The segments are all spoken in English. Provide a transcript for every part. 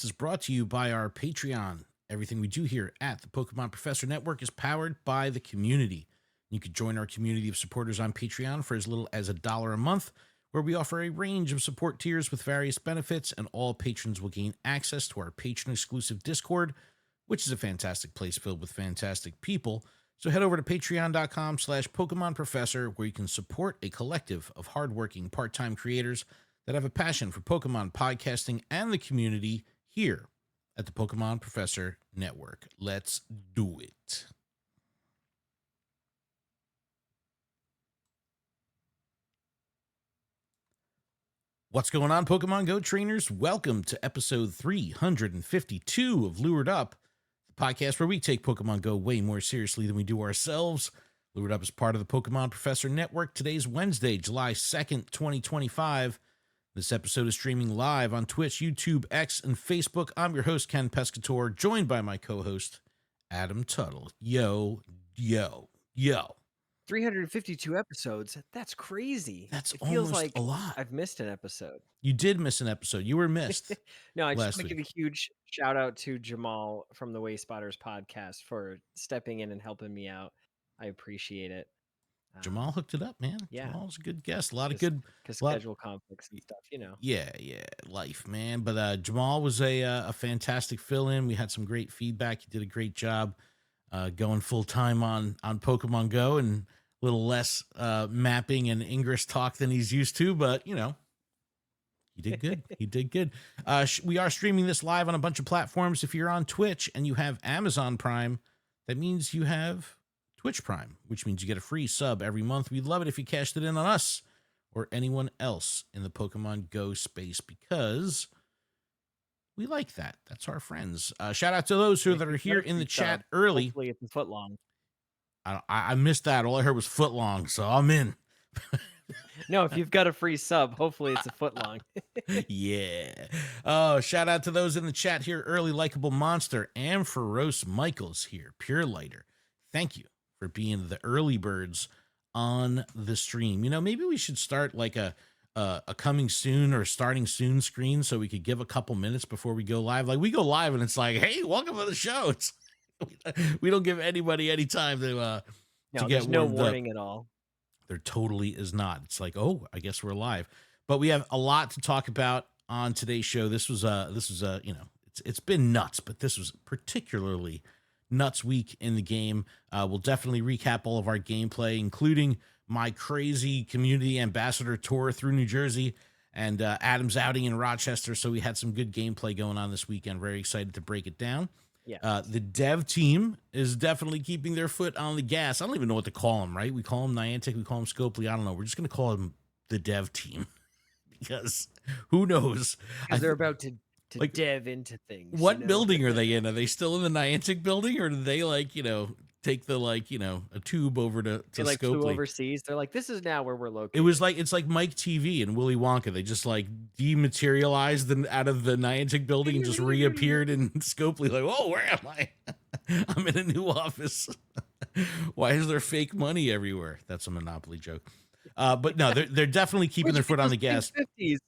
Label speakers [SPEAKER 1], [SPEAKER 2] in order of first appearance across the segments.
[SPEAKER 1] podcast is brought to you by our Patreon. Everything we do here at the Pokemon Professor Network is powered by the community. You can join our community of supporters on Patreon for as little as $1 a month, where we offer a range of support tiers with various benefits, and all patrons will gain access to our patron-exclusive Discord, which is a fantastic place filled with fantastic people. So head over to patreon.com/Pokemon Professor, where you can support a collective of hardworking part-time creators that have a passion for Pokemon podcasting and the community here at the Pokemon Professor Network. Let's do it. What's going on, Pokemon Go trainers? Welcome to episode 352 of Lured Up, the podcast where we take Pokemon Go way more seriously than we do ourselves. Lured Up is part of the Pokemon Professor Network. Today's Wednesday, July 2nd, 2025. This episode is streaming live on Twitch, YouTube, X, and Facebook. I'm your host, Ken Pescator, joined by my co-host, Adam Tuttle. Yo, yo, yo.
[SPEAKER 2] 352 episodes. That's crazy.
[SPEAKER 1] That's
[SPEAKER 2] it feels
[SPEAKER 1] almost
[SPEAKER 2] like
[SPEAKER 1] a lot.
[SPEAKER 2] I've missed an episode.
[SPEAKER 1] You did miss an episode. You were missed.
[SPEAKER 2] No, I just
[SPEAKER 1] last
[SPEAKER 2] want to
[SPEAKER 1] week.
[SPEAKER 2] give a huge shout out to Jamal from the Way Spotters podcast for stepping in and helping me out. I appreciate it.
[SPEAKER 1] Jamal hooked it up, man.
[SPEAKER 2] Yeah.
[SPEAKER 1] Jamal's a good guest. A lot of good
[SPEAKER 2] schedule conflicts and stuff, you know.
[SPEAKER 1] Yeah, life, man. But Jamal was a fantastic fill-in. We had some great feedback. He did a great job going full-time on Pokemon Go, and a little less mapping and Ingress talk than he's used to, but you know, he did good. He did good. We are streaming this live on a bunch of platforms. If you're on Twitch and you have Amazon Prime, that means you have Twitch Prime, which means you get a free sub every month. We'd love it if you cashed it in on us or anyone else in the Pokemon Go space, because we like that. That's our friends. Shout out to those that are here in the chat early.
[SPEAKER 2] Hopefully it's a foot long.
[SPEAKER 1] I missed that. All I heard was foot long, so I'm in.
[SPEAKER 2] No, if you've got a free sub, hopefully it's a foot long.
[SPEAKER 1] Yeah. Oh, shout out to those in the chat here early. Likeable Monster and Feroce Michaels here. Pure Lighter. Thank you for being the early birds on the stream. You know, maybe we should start like a coming soon or starting soon screen, so we could give a couple minutes before we go live. Like, we go live and it's like, hey, welcome to the show. It's we don't give anybody any time to get
[SPEAKER 2] no warning at all.
[SPEAKER 1] There totally is not. It's like, oh, I guess we're live. But we have a lot to talk about on today's show. This was you know, it's been nuts, but this was particularly nuts week in the game. We'll definitely recap all of our gameplay, including my crazy community ambassador tour through New Jersey and Adam's outing in Rochester. So we had some good gameplay going on this weekend. Very excited to break it down.
[SPEAKER 2] Yeah.
[SPEAKER 1] The dev team is definitely keeping their foot on the gas. I don't even know what to call them, right? We call them Niantic, we call them Scopely. I don't know. We're just going to call them the dev team because who knows?
[SPEAKER 2] Because they're about to like, dev into things.
[SPEAKER 1] What building are they in? Are they still in the Niantic building, or do they, like, you know, take the, like, you know, a tube over to
[SPEAKER 2] they, like,
[SPEAKER 1] Scopely?
[SPEAKER 2] Flew overseas. They're like, this is now where we're located.
[SPEAKER 1] It was like, it's like Mike TV and Willy Wonka. They just like dematerialized out of the Niantic building and just reappeared in Scopely. Like, whoa, where am I? I'm in a new office. Why is there fake money everywhere? That's a Monopoly joke. But no, they're definitely keeping their foot on the gas.
[SPEAKER 2] 50s.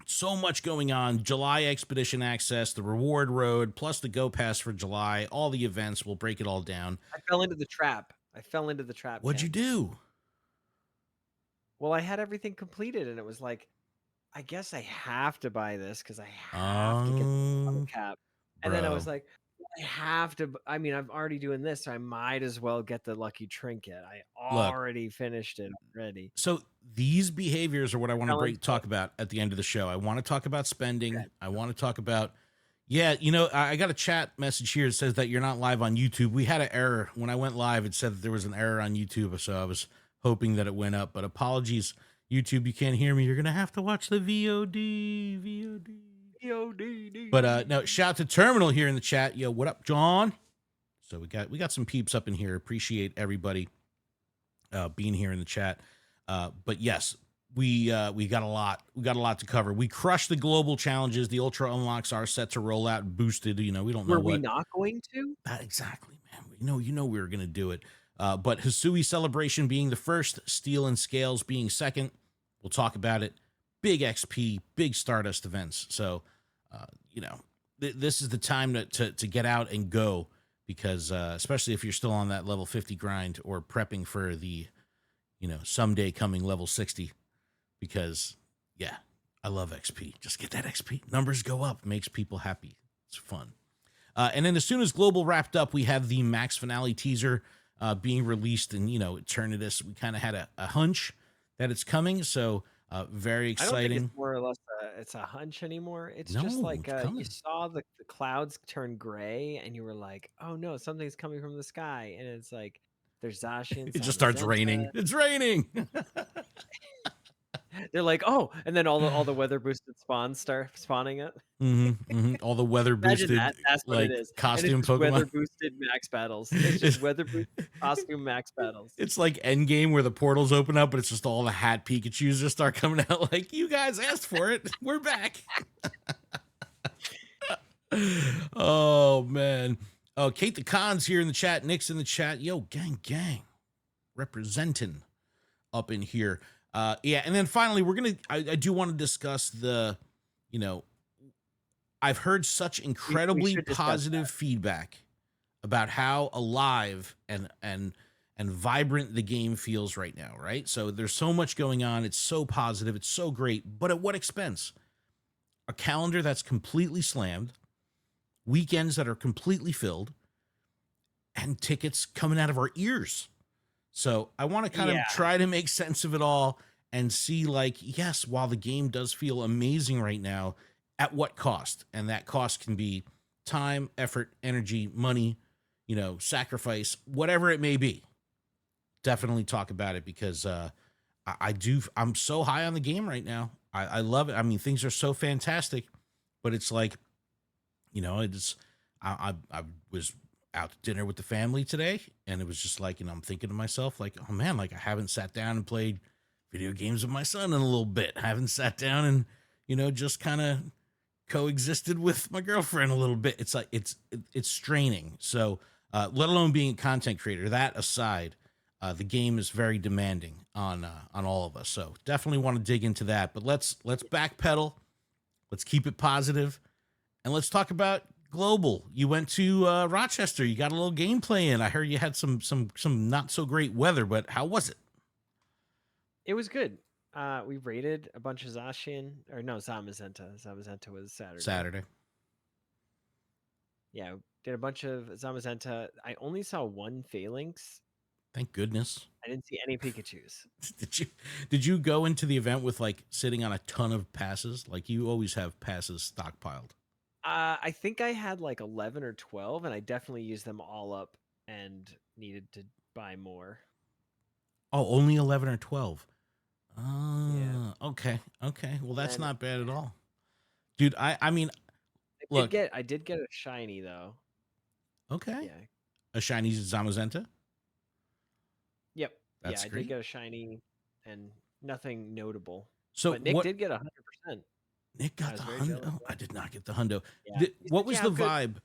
[SPEAKER 1] So much going on. July Expedition Access, the Reward Road, plus the Go Pass for July, all the events. We'll break it all down.
[SPEAKER 2] I fell into the trap.
[SPEAKER 1] What'd you do?
[SPEAKER 2] Well, I had everything completed, and it was like, I guess I have to buy this because I have to get the cap. And then I was like, I have to. I mean, I'm already doing this, so I might as well get the lucky trinket. I already finished it already.
[SPEAKER 1] So these behaviors are what I want to talk about at the end of the show. I want to talk about spending. Okay. I want to talk about, yeah, you know, I got a chat message here that says that you're not live on YouTube. We had an error. When I went live, it said that there was an error on YouTube, so I was hoping that it went up. But apologies, YouTube, you can't hear me. You're going to have to watch the VOD. But no, shout out to Terminal here in the chat. Yo, what up, John? So we got some peeps up in here. Appreciate everybody being here in the chat. But yes, we got a lot. We got a lot to cover. We crushed the global challenges. The ultra unlocks are set to roll out and boosted. You know, we don't know.
[SPEAKER 2] Were we not going to?
[SPEAKER 1] Exactly, man. You know we were going to do it. But Hisui Celebration being the first, Steel and Scales being second. We'll talk about it. Big XP, big Stardust events. So, you know, this is the time to get out and go, because especially if you're still on that level 50 grind or prepping for the, someday coming level 60, because yeah, I love XP. Just get that XP. Numbers go up, makes people happy. It's fun. And then as soon as Global wrapped up, we have the Max Finale teaser being released, and Eternatus. We kind of had a hunch that it's coming, so very
[SPEAKER 2] I don't think
[SPEAKER 1] exciting.
[SPEAKER 2] it's more or less it's a hunch anymore. It's just
[SPEAKER 1] No,
[SPEAKER 2] like
[SPEAKER 1] it's
[SPEAKER 2] you
[SPEAKER 1] coming.
[SPEAKER 2] saw the clouds turn gray, and you were like, "Oh no, something's coming from the sky," and it's like there's Zacian,
[SPEAKER 1] It just starts raining.
[SPEAKER 2] Zamazenta.
[SPEAKER 1] It's raining.
[SPEAKER 2] They're like, "Oh," and then all the weather boosted spawns start spawning it.
[SPEAKER 1] All the weather
[SPEAKER 2] Imagine
[SPEAKER 1] boosted
[SPEAKER 2] that. That's what it
[SPEAKER 1] like
[SPEAKER 2] is, and it's
[SPEAKER 1] costume
[SPEAKER 2] just
[SPEAKER 1] Pokemon.
[SPEAKER 2] weather boosted max battles. It's just weather boosted costume max battles.
[SPEAKER 1] It's like Endgame where the portals open up, but it's just all the hat Pikachus just start coming out like, you guys asked for it. We're back. Oh, man. Oh, Kate the Con's here in the chat. Nick's in the chat. Yo, gang. Representing up in here. Yeah, and then finally, I do want to discuss the, I've heard such incredibly
[SPEAKER 2] should discuss
[SPEAKER 1] positive feedback about how alive and vibrant the game feels right now, right? So there's so much going on. It's so positive. It's so great. But at what expense? A calendar that's completely slammed, weekends that are completely filled, and tickets coming out of our ears. So I want to kind of try to make sense of it all and see, like, yes, while the game does feel amazing right now, at what cost? And that cost can be time, effort, energy, money, sacrifice, whatever it may be. Definitely talk about it, because I'm so high on the game right now. I love it. I mean, things are so fantastic, but it's like, I was out to dinner with the family today, and it was just like, I'm thinking to myself, like, oh man, like I haven't sat down and played video games with my son in a little bit. I haven't sat down and, just kind of coexisted with my girlfriend a little bit. It's like, it's straining. So, let alone being a content creator, that aside, the game is very demanding on all of us. So definitely want to dig into that, but let's backpedal. Let's keep it positive, and let's talk about Global. You went to Rochester. You got a little gameplay in. I heard you had some not so great weather, but how was it?
[SPEAKER 2] It was good. We raided a bunch of Zacian, or no, Zamazenta. Zamazenta was Saturday. Yeah, did a bunch of Zamazenta. I only saw one Phalanx.
[SPEAKER 1] Thank goodness.
[SPEAKER 2] I didn't see any Pikachus.
[SPEAKER 1] Did you go into the event with like sitting on a ton of passes? Like you always have passes stockpiled.
[SPEAKER 2] I think I had like 11 or 12, and I definitely used them all up and needed to buy more.
[SPEAKER 1] Oh, only 11 or 12.
[SPEAKER 2] Yeah.
[SPEAKER 1] Okay. Well, that's not bad at all. Dude, I mean, look.
[SPEAKER 2] I did get a shiny, though.
[SPEAKER 1] Okay.
[SPEAKER 2] Yeah.
[SPEAKER 1] A shiny Zamazenta?
[SPEAKER 2] Yep.
[SPEAKER 1] That's
[SPEAKER 2] I
[SPEAKER 1] great.
[SPEAKER 2] did get a shiny, and nothing notable.
[SPEAKER 1] So
[SPEAKER 2] but Nick did get 100%.
[SPEAKER 1] Nick got the hundo. I did not get the hundo.
[SPEAKER 2] Yeah.
[SPEAKER 1] What was the vibe?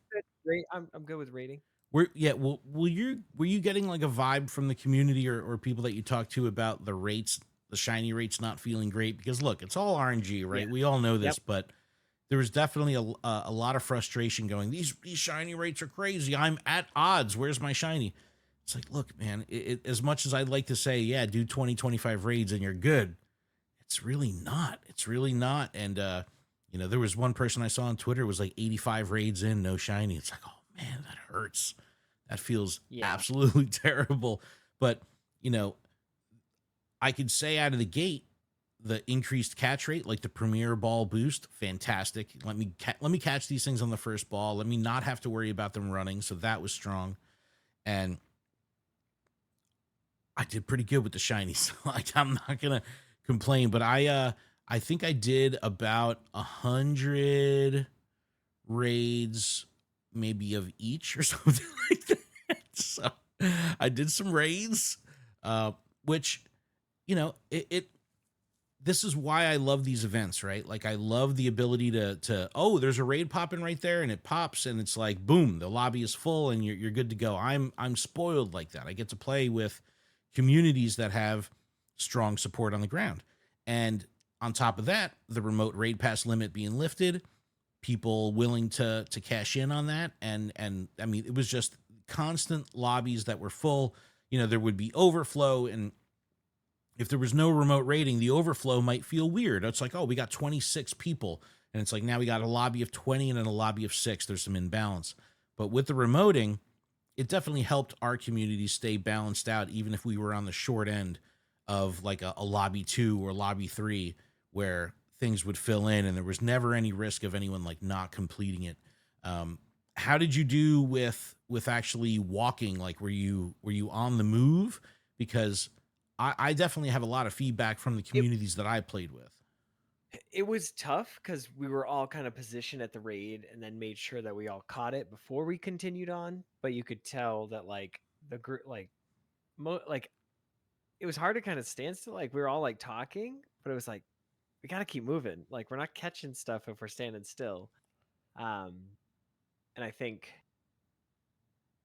[SPEAKER 2] I'm good with rating.
[SPEAKER 1] Were you getting like a vibe from the community or people that you talked to about the rates, the shiny rates not feeling great? Because look, it's all RNG, right? Yeah. We all know this, but there was definitely a lot of frustration going, these shiny rates are crazy. I'm at odds. Where's my shiny? It's like, look, man, as much as I'd like to say, yeah, do 20, 25 raids and you're good, it's really not. It's really not. And, there was one person I saw on Twitter was like 85 raids in, no shiny. It's like, oh man, that hurts. That feels absolutely terrible. But, I could say out of the gate, the increased catch rate, like the premier ball boost, fantastic. Let me catch these things on the first ball. Let me not have to worry about them running. So that was strong. And I did pretty good with the shinies. Like, I'm not going to complain, but I think I did about 100 raids, maybe of each or something like that. So I did some raids, which, this is why I love these events, right? Like I love the ability to oh, there's a raid popping right there, and it pops, and it's like, boom, the lobby is full, and you're good to go. I'm spoiled like that. I get to play with communities that have strong support on the ground. And on top of that, the remote raid pass limit being lifted, people willing to cash in on that. And I mean, it was just constant lobbies that were full. You know, there would be overflow, and if there was no remote rating, the overflow might feel weird. It's like, oh, we got 26 people, and it's like now we got a lobby of 20 and then a lobby of 6. There's some imbalance. But with the remoting, it definitely helped our community stay balanced out, even if we were on the short end of like a lobby 2 or lobby 3, where things would fill in and there was never any risk of anyone like not completing it. How did you do with actually walking? Like, were you on the move? Because I definitely have a lot of feedback from the
[SPEAKER 2] It
[SPEAKER 1] communities that I played with.
[SPEAKER 2] it was tough because we were all kind of positioned at the raid and then made sure that we all caught it before we continued on. But you could tell that like the group like it was hard to kind of stand still. Like we were all like talking, but it was like we got to keep moving. Like we're not catching stuff if we're standing still. Um, and I think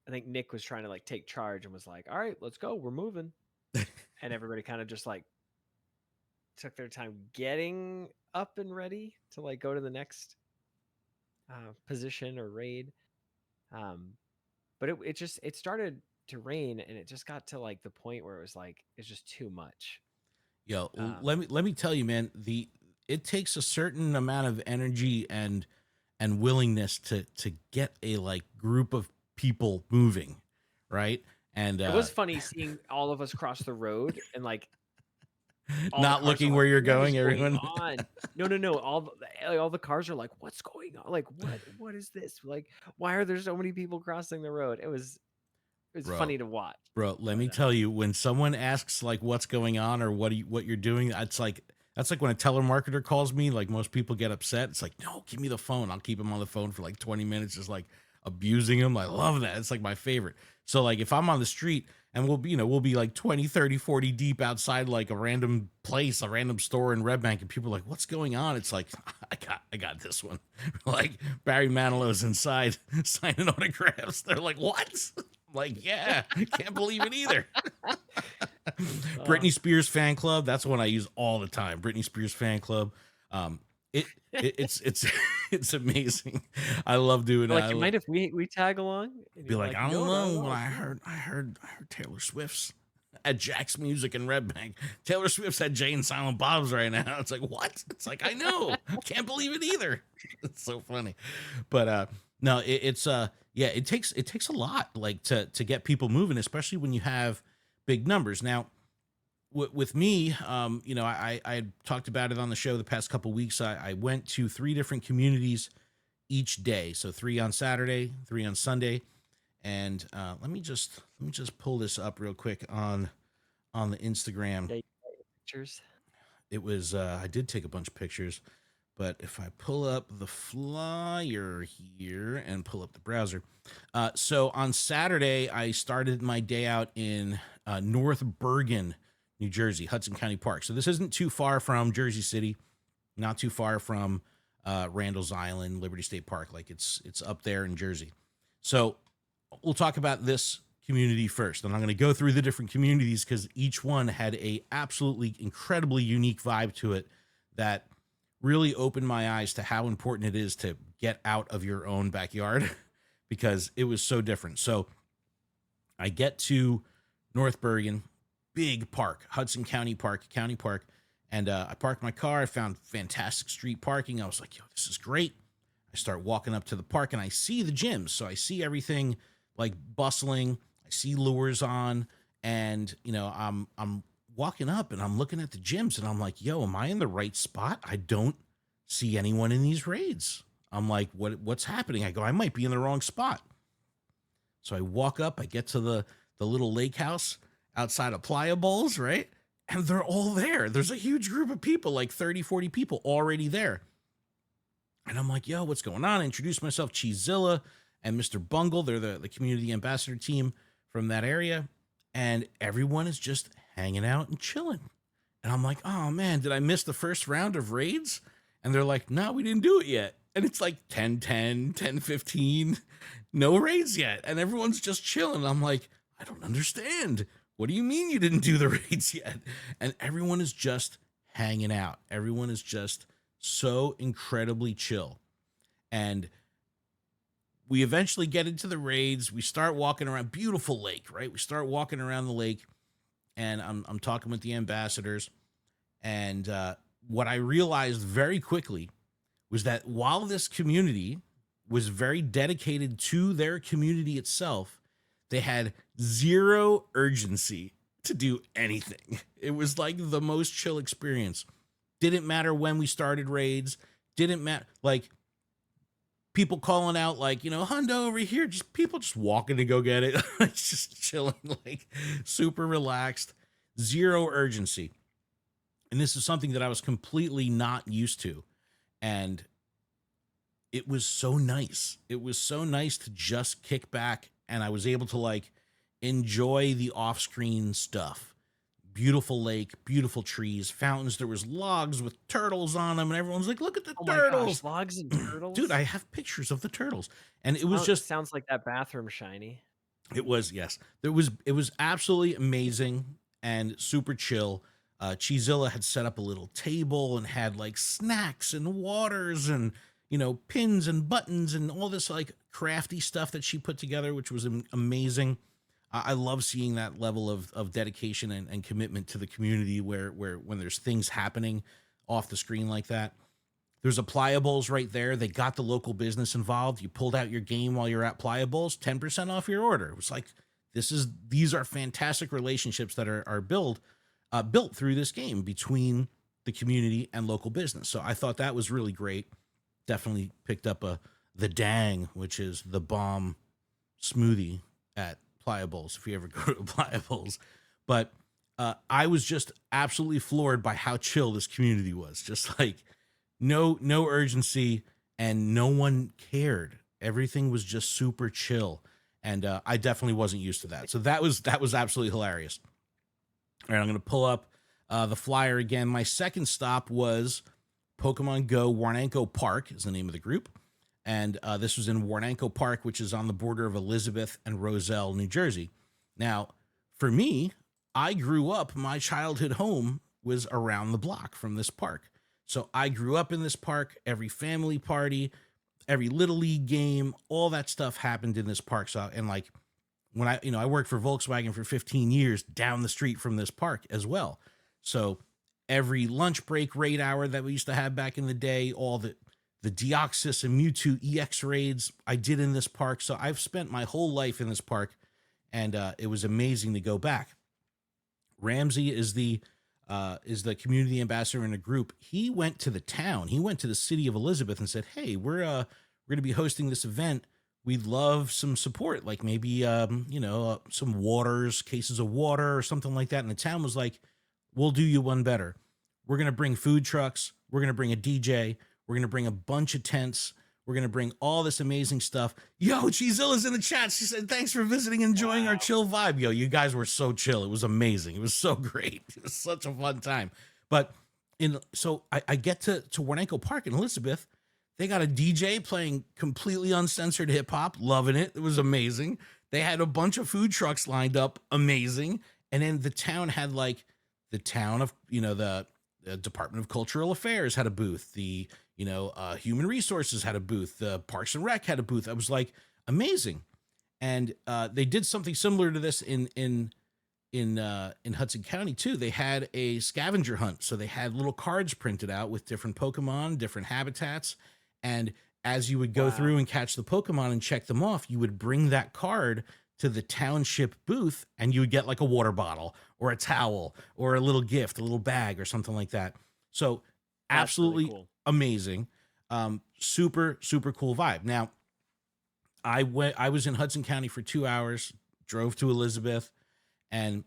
[SPEAKER 2] Nick was trying to like take charge and was like, "All right, let's go. We're moving." And everybody kind of just like took their time getting up and ready to like go to the next position or raid. Um, but it started to rain, and it just got to like the point where it was like it's just too much.
[SPEAKER 1] Yo,
[SPEAKER 2] Um,
[SPEAKER 1] let me tell you, man, it takes a certain amount of energy and willingness to get a like group of people moving, right? And
[SPEAKER 2] it was funny seeing all of us cross the road and like all the
[SPEAKER 1] not
[SPEAKER 2] cars are
[SPEAKER 1] looking
[SPEAKER 2] like,
[SPEAKER 1] where you're
[SPEAKER 2] "What is
[SPEAKER 1] going,
[SPEAKER 2] going
[SPEAKER 1] everyone.
[SPEAKER 2] on?" No, no, no. All the cars are like, "What's going on? Like, what is this? Like, why are there so many people crossing the road?" It was
[SPEAKER 1] Bro,
[SPEAKER 2] funny to watch.
[SPEAKER 1] bro, let
[SPEAKER 2] But
[SPEAKER 1] me tell you, when someone asks like what's going on or what you're doing, that's like when a telemarketer calls me. Like most people get upset. It's like, no, give me the phone. I'll keep him on the phone for like 20 minutes, just like abusing him. I love that. It's like my favorite. So like if I'm on the street and we'll be like 20, 30, 40 deep outside like a random place, a random store in Red Bank, and people are like, what's going on? It's like, I got this one. Like Barry Manilow's inside signing autographs. They're like, what? Like, yeah, can't believe it either.
[SPEAKER 2] uh,
[SPEAKER 1] Britney Spears fan club. That's one I use all the time. Britney Spears fan club. Um, it's it's amazing. I love doing
[SPEAKER 2] they're
[SPEAKER 1] it.
[SPEAKER 2] like, "You mind if we tag along?" And
[SPEAKER 1] Be
[SPEAKER 2] you're
[SPEAKER 1] like,
[SPEAKER 2] like,
[SPEAKER 1] I don't
[SPEAKER 2] "No, not at
[SPEAKER 1] know. When
[SPEAKER 2] all.
[SPEAKER 1] I
[SPEAKER 2] Cool."
[SPEAKER 1] heard Taylor Swift's at Jack's Music in Red Bank. Taylor Swift's at Jay and Silent Bob's right now. It's like, what? It's like, I know. Can't believe it either. It's so funny. But no, it's yeah, it takes a lot like to get people moving, especially when you have big numbers. Now, with me, you know, I talked about it on the show the past couple weeks. I went to 3 different communities each day. So 3 on Saturday, 3 on Sunday. And let me just pull this up real quick on the Instagram.
[SPEAKER 2] Yeah, you got your pictures.
[SPEAKER 1] It was I did take a bunch of pictures, but if I pull up the flyer here and pull up the browser, so on Saturday I started my day out in North Bergen, New Jersey, Hudson County Park. So this isn't too far from Jersey City, not too far from Randall's Island, Liberty State Park. Like it's up there in Jersey. So we'll talk about this community first, and I'm going to go through the different communities because each one had a absolutely incredibly unique vibe to it that really opened my eyes to how important it is to get out of your own backyard because it was so different. So I get to North Bergen, big park, Hudson County Park, and I parked my car. I found fantastic street parking. I was like, yo, this is great. I start walking up to the park and I see the gyms. So I see everything like bustling. I see lures on, and you know, I'm walking up and I'm looking at the gyms and I'm like, yo, am I in the right spot? I don't see anyone in these raids. I'm like, what's happening? I go, I might be in the wrong spot. So I walk up, I get to the little lake house outside of Playa Bowls, right? And they're all there. There's a huge group of people, like 30, 40 people already there. And I'm like, yo, what's going on? I introduce myself, Cheezilla and Mr. Bungle. They're the community ambassador team from that area. And everyone is just hanging out and chilling. And I'm like, oh man, did I miss the first round of raids? And they're like, no, we didn't do it yet. And it's like 10-10, 10-15, no raids yet. And everyone's just chilling. I'm like, I don't understand. What do you mean you didn't do the raids yet? And everyone is just hanging out. Everyone is just so incredibly chill. And we eventually get into the raids. We start walking around, beautiful lake, right? We start walking around the lake, and I'm talking with the ambassadors. And what I realized very quickly was that while this community was very dedicated to their community itself, they had zero urgency to do anything. It was like the most chill experience. Didn't matter when we started raids, didn't matter. Like, people calling out, like, hundo over here, just people just walking to go get it. It's just chilling, like super relaxed, zero urgency. And this is something that I was completely not used to. And it was so nice. It was so nice to just kick back, and I was able to like enjoy the off-screen stuff. Beautiful lake, beautiful trees, fountains. There was logs with turtles on them, and everyone's like, "Look at the
[SPEAKER 2] Oh my
[SPEAKER 1] turtles,
[SPEAKER 2] gosh, logs and turtles.
[SPEAKER 1] dude!" I have pictures of the turtles, and it was just
[SPEAKER 2] sounds like that bathroom shiny.
[SPEAKER 1] it was, yes. It was absolutely amazing and super chill. Cheezilla had set up a little table and had like snacks and waters and pins and buttons and all this like crafty stuff that she put together, which was amazing. I love seeing that level of dedication and commitment to the community where when there's things happening off the screen like that. There's a Pliables right there. They got the local business involved. You pulled out your game while you're at Pliables, 10% off your order. It was like, these are fantastic relationships that are built through this game between the community and local business. So I thought that was really great. Definitely picked up the Dang, which is the bomb smoothie at Pliables, if you ever go to Pliables. But I was just absolutely floored by how chill this community was. Just like no urgency, and no one cared. Everything was just super chill, and I definitely wasn't used to that. So that was absolutely hilarious. All right, I'm going to pull up the flyer again. My second stop was Pokemon Go Warnanko Park is the name of the group. And this was in Warnanko Park, which is on the border of Elizabeth and Roselle, New Jersey. Now, for me, I grew up, my childhood home was around the block from this park. So I grew up in this park. Every family party, every little league game, all that stuff happened in this park. So, and like when I worked for Volkswagen for 15 years down the street from this park as well. So every lunch break raid hour that we used to have back in the day, all the Deoxys and Mewtwo EX raids I did in this park. So I've spent my whole life in this park, and it was amazing to go back. Ramsey is the community ambassador in a group. He went to the town. He went to the city of Elizabeth and said, "Hey, we're going to be hosting this event. We'd love some support, like maybe some waters, cases of water or something like that." And the town was like, "We'll do you one better. We're going to bring food trucks. We're going to bring a DJ. We're going to bring a bunch of tents. We're going to bring all this amazing stuff." Yo, Cheezilla's in the chat. She said, "Thanks for visiting, enjoying our chill vibe." Yo, you guys were so chill. It was amazing. It was so great. It was such a fun time. But so I get to Warnanko Park in Elizabeth. They got a DJ playing completely uncensored hip hop. Loving it. It was amazing. They had a bunch of food trucks lined up. Amazing. And then the town had like the town of, the Department of Cultural Affairs had a booth. The Human Resources had a booth. The Parks and Rec had a booth. I was like, amazing. And they did something similar to this in Hudson County too. They had a scavenger hunt. So they had little cards printed out with different Pokemon, different habitats. And as you would go through and catch the Pokemon and check them off, you would bring that card to the township booth, and you would get like a water bottle or a towel or a little gift, a little bag or something like that. So absolutely really cool. Amazing. Super, super cool vibe. Now, I was in Hudson County for 2 hours, drove to Elizabeth, and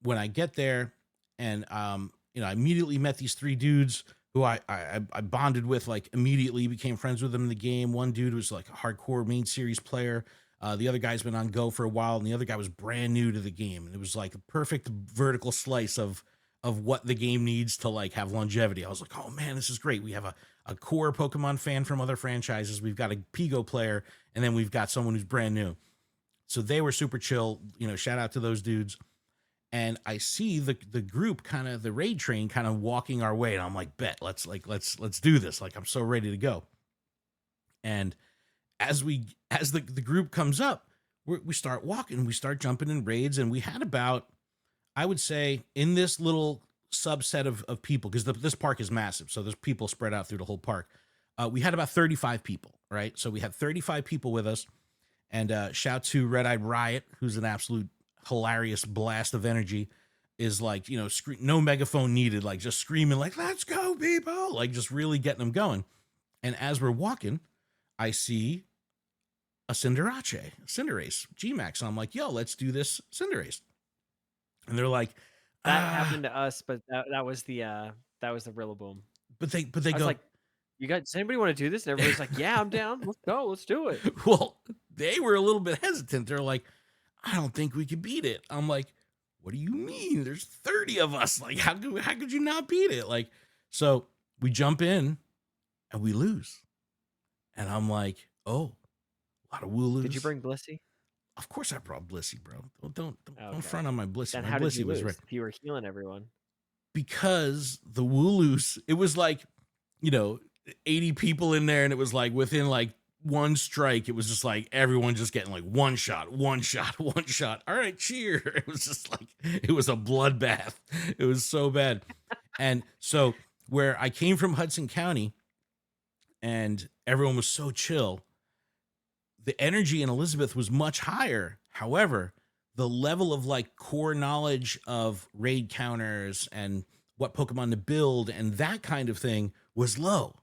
[SPEAKER 1] when I get there, and I immediately met these three dudes who I bonded with, like immediately became friends with them in the game. One dude was like a hardcore main series player. The other guy's been on Go for a while, and the other guy was brand new to the game. And it was like a perfect vertical slice of what the game needs to like have longevity. I was like, oh man, this is great. We have a core Pokemon fan from other franchises. We've got a Pigo player, and then we've got someone who's brand new. So they were super chill. Shout out to those dudes. And I see the group kind of, the raid train kind of walking our way, and I'm like, bet, let's do this. Like, I'm so ready to go. And as the group comes up, we start walking, we start jumping in raids, and we had about, I would say, in this little subset of people, because this park is massive, so there's people spread out through the whole park. We had about 35 people, right? So we had 35 people with us, and shout to Red Eyed Riot, who's an absolute hilarious blast of energy. Is like, no megaphone needed, like just screaming, like, let's go, people, like just really getting them going. And as we're walking, I see a Cinderace G-Max. And I'm like, yo, let's do this Cinderace. And they're like,
[SPEAKER 2] that happened to us, but that was the Rillaboom.
[SPEAKER 1] But they
[SPEAKER 2] I was
[SPEAKER 1] go,
[SPEAKER 2] like, does anybody want to do this? And everybody's like, yeah, I'm down. Let's go. Let's do it.
[SPEAKER 1] Well, they were a little bit hesitant. They're like, I don't think we could beat it. I'm like, what do you mean? There's 30 of us. Like, how could you not beat it? Like, so we jump in and we lose. And I'm like, oh, a lot of Wooloos.
[SPEAKER 2] Did you bring Blissey?
[SPEAKER 1] Of course I brought Blissey, bro. Don't front on my Blissey.
[SPEAKER 2] Then
[SPEAKER 1] my
[SPEAKER 2] how
[SPEAKER 1] Blissey
[SPEAKER 2] did you
[SPEAKER 1] was
[SPEAKER 2] lose?
[SPEAKER 1] right.
[SPEAKER 2] If you were healing everyone.
[SPEAKER 1] Because the Wooloos, it was like, 80 people in there, and it was like within like one strike, it was just like everyone just getting like one shot. All right, cheer. It was just like, it was a bloodbath. It was so bad. And so where I came from, Hudson County, and everyone was so chill, the energy in Elizabeth was much higher. However, the level of like core knowledge of raid counters and what Pokemon to build and that kind of thing was low.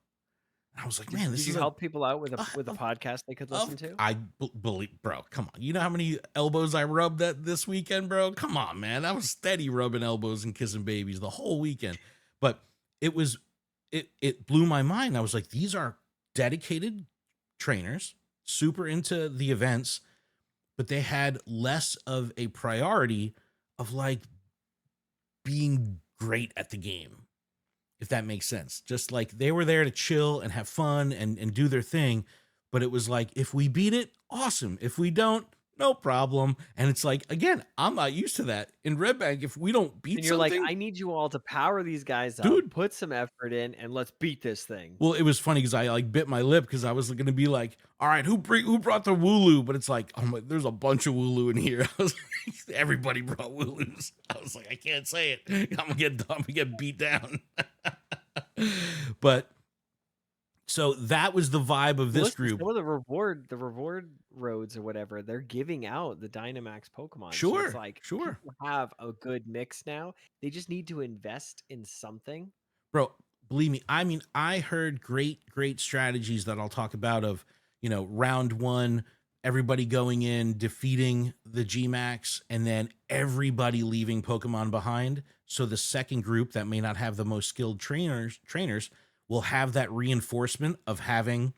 [SPEAKER 1] I was like, man,
[SPEAKER 2] did you help people out with a podcast they could listen to?
[SPEAKER 1] I believe, bro. Come on, you know how many elbows I rubbed this weekend, bro? Come on, man. I was steady rubbing elbows and kissing babies the whole weekend. But it blew my mind. I was like, these are dedicated trainers, super into the events, but they had less of a priority of like being great at the game, if that makes sense. Just like they were there to chill and have fun and do their thing. But it was like, if we beat it, awesome. If we don't, no problem. And it's like, again, I'm not used to that. In Red Bank, if we don't beat
[SPEAKER 2] you're
[SPEAKER 1] something,
[SPEAKER 2] like, I need you all to power these guys up,
[SPEAKER 1] dude,
[SPEAKER 2] put some effort in, and let's beat this thing.
[SPEAKER 1] Well, it was funny because I like bit my lip because I was going to be like, all right, who brought the Wooloo? But it's like, oh my, there's a bunch of Wooloo in here. I was like, everybody brought Wooloos. I was like, I can't say it. I'm gonna get beat down. But so that was the vibe of this group.
[SPEAKER 2] Some of the reward roads or whatever, they're giving out the Dynamax Pokemon.
[SPEAKER 1] Sure,
[SPEAKER 2] so it's like,
[SPEAKER 1] sure.
[SPEAKER 2] People have a good mix now. They just need to invest in something.
[SPEAKER 1] Bro, believe me, I mean, I heard great strategies that I'll talk about of, round one, everybody going in, defeating the G-Max, and then everybody leaving Pokemon behind. So the second group that may not have the most skilled trainers will have that reinforcement of having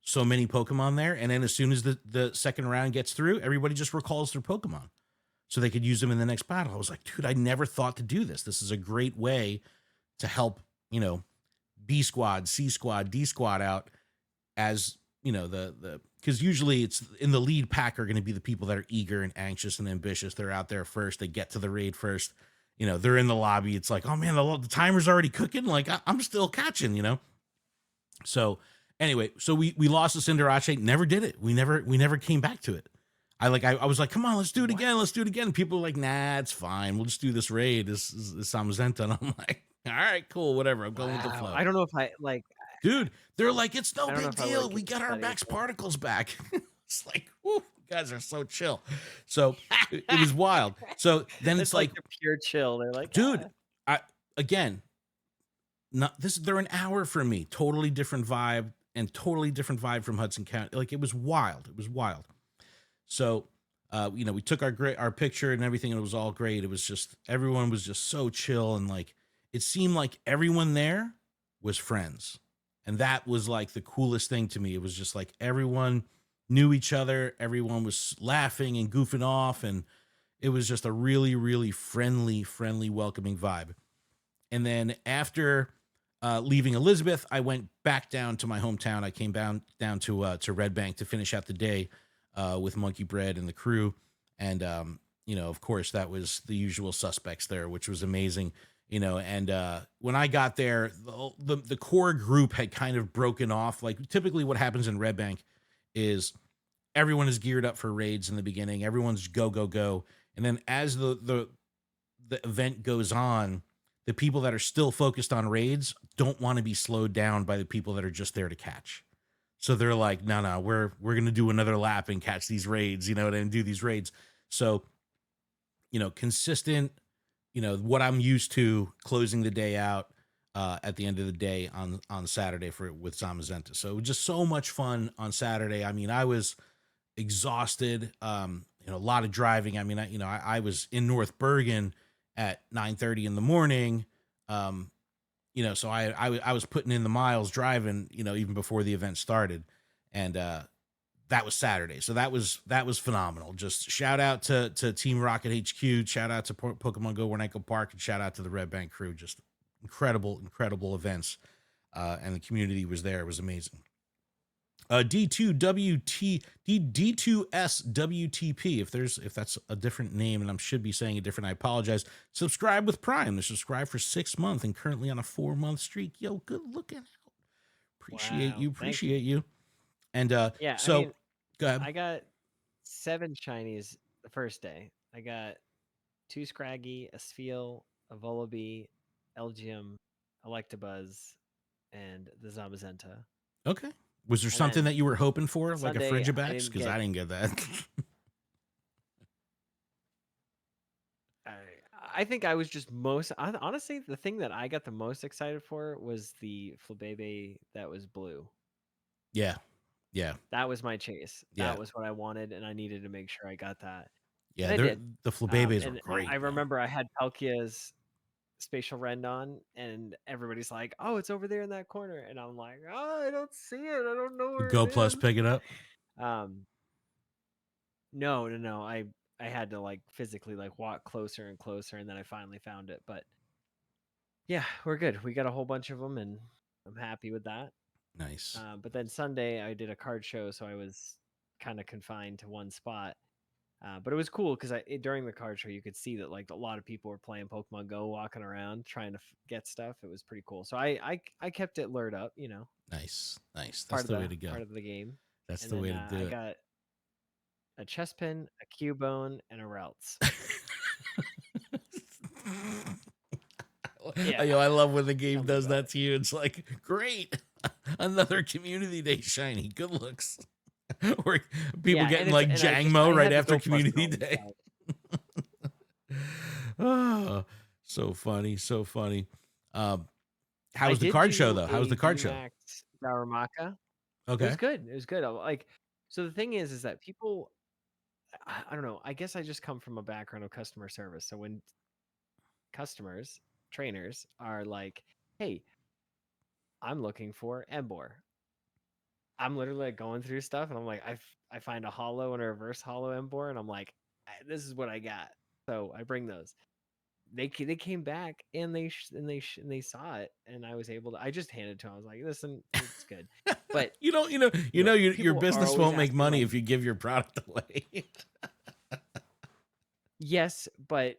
[SPEAKER 1] so many Pokemon there. And then as soon as the second round gets through, everybody just recalls their Pokemon so they could use them in the next battle. I was like, dude, I never thought to do this. This is a great way to help, B squad, C squad, D squad out, as because usually it's in the lead pack are going to be the people that are eager and anxious and ambitious. They're out there first. They get to the raid first. They're in the lobby. It's like, oh man, the timer's already cooking. Like I'm still catching, So anyway, so we lost to Cinderace. Never did it. We never came back to it. I was like, come on, let's do it again. Let's do it again. And people were like, nah, it's fine. We'll just do this raid. This is Samazenta. And I'm like, all right, cool, whatever. I'm going with the flow.
[SPEAKER 2] I don't know if I like.
[SPEAKER 1] Dude, they're like, it's no big deal. We got our max particles back. It's like, whoo, you guys are so chill. So it was wild. So then it's like
[SPEAKER 2] pure chill. They're like,
[SPEAKER 1] dude, they're an hour from me. Totally different vibe from Hudson County. Like it was wild. So we took our picture and everything, and it was all great. It was just, everyone was just so chill, and like it seemed like everyone there was friends. And that was like the coolest thing to me. It was just like everyone knew each other. Everyone was laughing and goofing off. And it was just a really, really friendly, welcoming vibe. And then after leaving Elizabeth, I went back down to my hometown. I came down to Red Bank to finish out the day with Monkey Bread and the crew. And, of course, that was the usual suspects there, which was amazing. And when I got there, the core group had kind of broken off. Like typically what happens in Red Bank is everyone is geared up for raids in the beginning. Everyone's go, go, go. And then as the event goes on, the people that are still focused on raids don't want to be slowed down by the people that are just there to catch. So they're like, no, we're gonna do another lap and catch these raids, and do these raids. So, consistent, what I'm used to closing the day out at the end of the day on Saturday with Zamazenta. So it was just so much fun on Saturday. I mean, I was exhausted. A lot of driving. I mean, I was in North Bergen at 9:30 in the morning. So I was putting in the miles driving, even before the event started, and that was Saturday. So that was phenomenal. Just shout out to Team Rocket HQ, shout out to Pokemon Go Warnaco Park, and shout out to the Red Bank crew. Just incredible events, and the community was there. It was amazing. D2WT D2SWTP. If that's a different name and I should be saying it different, I apologize. Subscribe with Prime. They subscribe for 6 months and currently on a 4-month streak. Yo, good looking out. Appreciate you. And
[SPEAKER 2] Yeah, I
[SPEAKER 1] so
[SPEAKER 2] mean,
[SPEAKER 1] go ahead.
[SPEAKER 2] I got 7 shinies the first day. I got 2 Scraggy, a Spheal, a Volibee, Elgium, Electabuzz, and the Zamazenta.
[SPEAKER 1] Okay. Was there
[SPEAKER 2] And
[SPEAKER 1] something
[SPEAKER 2] then
[SPEAKER 1] that you were hoping for, like a
[SPEAKER 2] Sunday, I
[SPEAKER 1] Frigibax?
[SPEAKER 2] didn't
[SPEAKER 1] Because
[SPEAKER 2] get.
[SPEAKER 1] I didn't get that.
[SPEAKER 2] I think I was just honestly, the thing that I got the most excited for was the Flabébé that was blue.
[SPEAKER 1] Yeah. Yeah.
[SPEAKER 2] That was my chase.
[SPEAKER 1] Yeah.
[SPEAKER 2] That was what I wanted, and I needed to make sure I got that. And
[SPEAKER 1] Yeah.
[SPEAKER 2] I did.
[SPEAKER 1] The Flabébés were
[SPEAKER 2] And I
[SPEAKER 1] great, man.
[SPEAKER 2] remember I had Palkia's Spatial Rend on, and everybody's like, "Oh, it's over there in that corner," and I'm like, "Oh, I don't see it. I don't know where
[SPEAKER 1] Go
[SPEAKER 2] it
[SPEAKER 1] Plus
[SPEAKER 2] is."
[SPEAKER 1] pick it up.
[SPEAKER 2] No. I had to like physically like walk closer and closer, and then I finally found it. But yeah, we're good. We got a whole bunch of them, and I'm happy with that.
[SPEAKER 1] Nice.
[SPEAKER 2] But then Sunday I did a card show, so I was kind of confined to one spot. But it was cool because during the card show you could see that like a lot of people were playing Pokemon Go, walking around trying to get stuff. It was pretty cool. So I kept it lured up,
[SPEAKER 1] Nice. That's
[SPEAKER 2] part of
[SPEAKER 1] the way to go.
[SPEAKER 2] part of the game.
[SPEAKER 1] That's
[SPEAKER 2] And
[SPEAKER 1] the
[SPEAKER 2] then
[SPEAKER 1] way to do
[SPEAKER 2] I
[SPEAKER 1] it.
[SPEAKER 2] got a Chespin, a Cubone, and a Ralts. Yeah,
[SPEAKER 1] I love when the game
[SPEAKER 2] tell me
[SPEAKER 1] does
[SPEAKER 2] about
[SPEAKER 1] that to you. It's like, great, another community day shiny. Good looks. Or people
[SPEAKER 2] yeah,
[SPEAKER 1] getting like Jangmo
[SPEAKER 2] I
[SPEAKER 1] right
[SPEAKER 2] had the
[SPEAKER 1] after
[SPEAKER 2] Go Plus
[SPEAKER 1] community
[SPEAKER 2] Chrome,
[SPEAKER 1] day.
[SPEAKER 2] so.
[SPEAKER 1] Oh, so funny, so funny. How
[SPEAKER 2] I
[SPEAKER 1] was the
[SPEAKER 2] did
[SPEAKER 1] card show
[SPEAKER 2] do
[SPEAKER 1] though? How was
[SPEAKER 2] a
[SPEAKER 1] the card show?
[SPEAKER 2] VMAX Darumaka. It was
[SPEAKER 1] Okay.
[SPEAKER 2] good. It was good. Like, so the thing is that people, I don't know. I guess I just come from a background of customer service. So when customers, trainers are like, "Hey, I'm looking for Embor," I'm literally like going through stuff, and I'm like, I find a hollow and a reverse hollow Embor, and I'm like, this is what I got. So I bring those. They came back and they saw it, and I was able to. I just handed it to them. I was like, listen, it's good. But
[SPEAKER 1] Your
[SPEAKER 2] people are
[SPEAKER 1] business
[SPEAKER 2] always
[SPEAKER 1] won't make
[SPEAKER 2] asking
[SPEAKER 1] money
[SPEAKER 2] like,
[SPEAKER 1] if you give your product away.
[SPEAKER 2] yes, but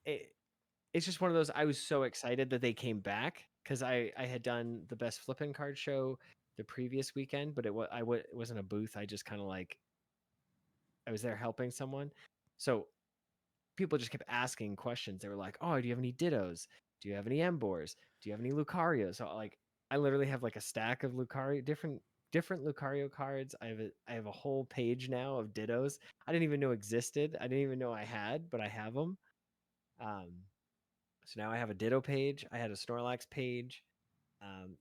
[SPEAKER 2] it's just one of those. I was so excited that they came back because I had done the best flipping card show the previous weekend, but it wasn't a booth. I just kind of like I was there helping someone, so people just kept asking questions. They were like, "Oh, do you have any Dittos? Do you have any Embors? Do you have any Lucarios?" So like, I literally have like a stack of Lucario, different Lucario cards. I have a whole page now of Dittos. I didn't even know existed. I didn't even know I had, but I have them. Um, so now I have a Ditto page. I had a Snorlax page.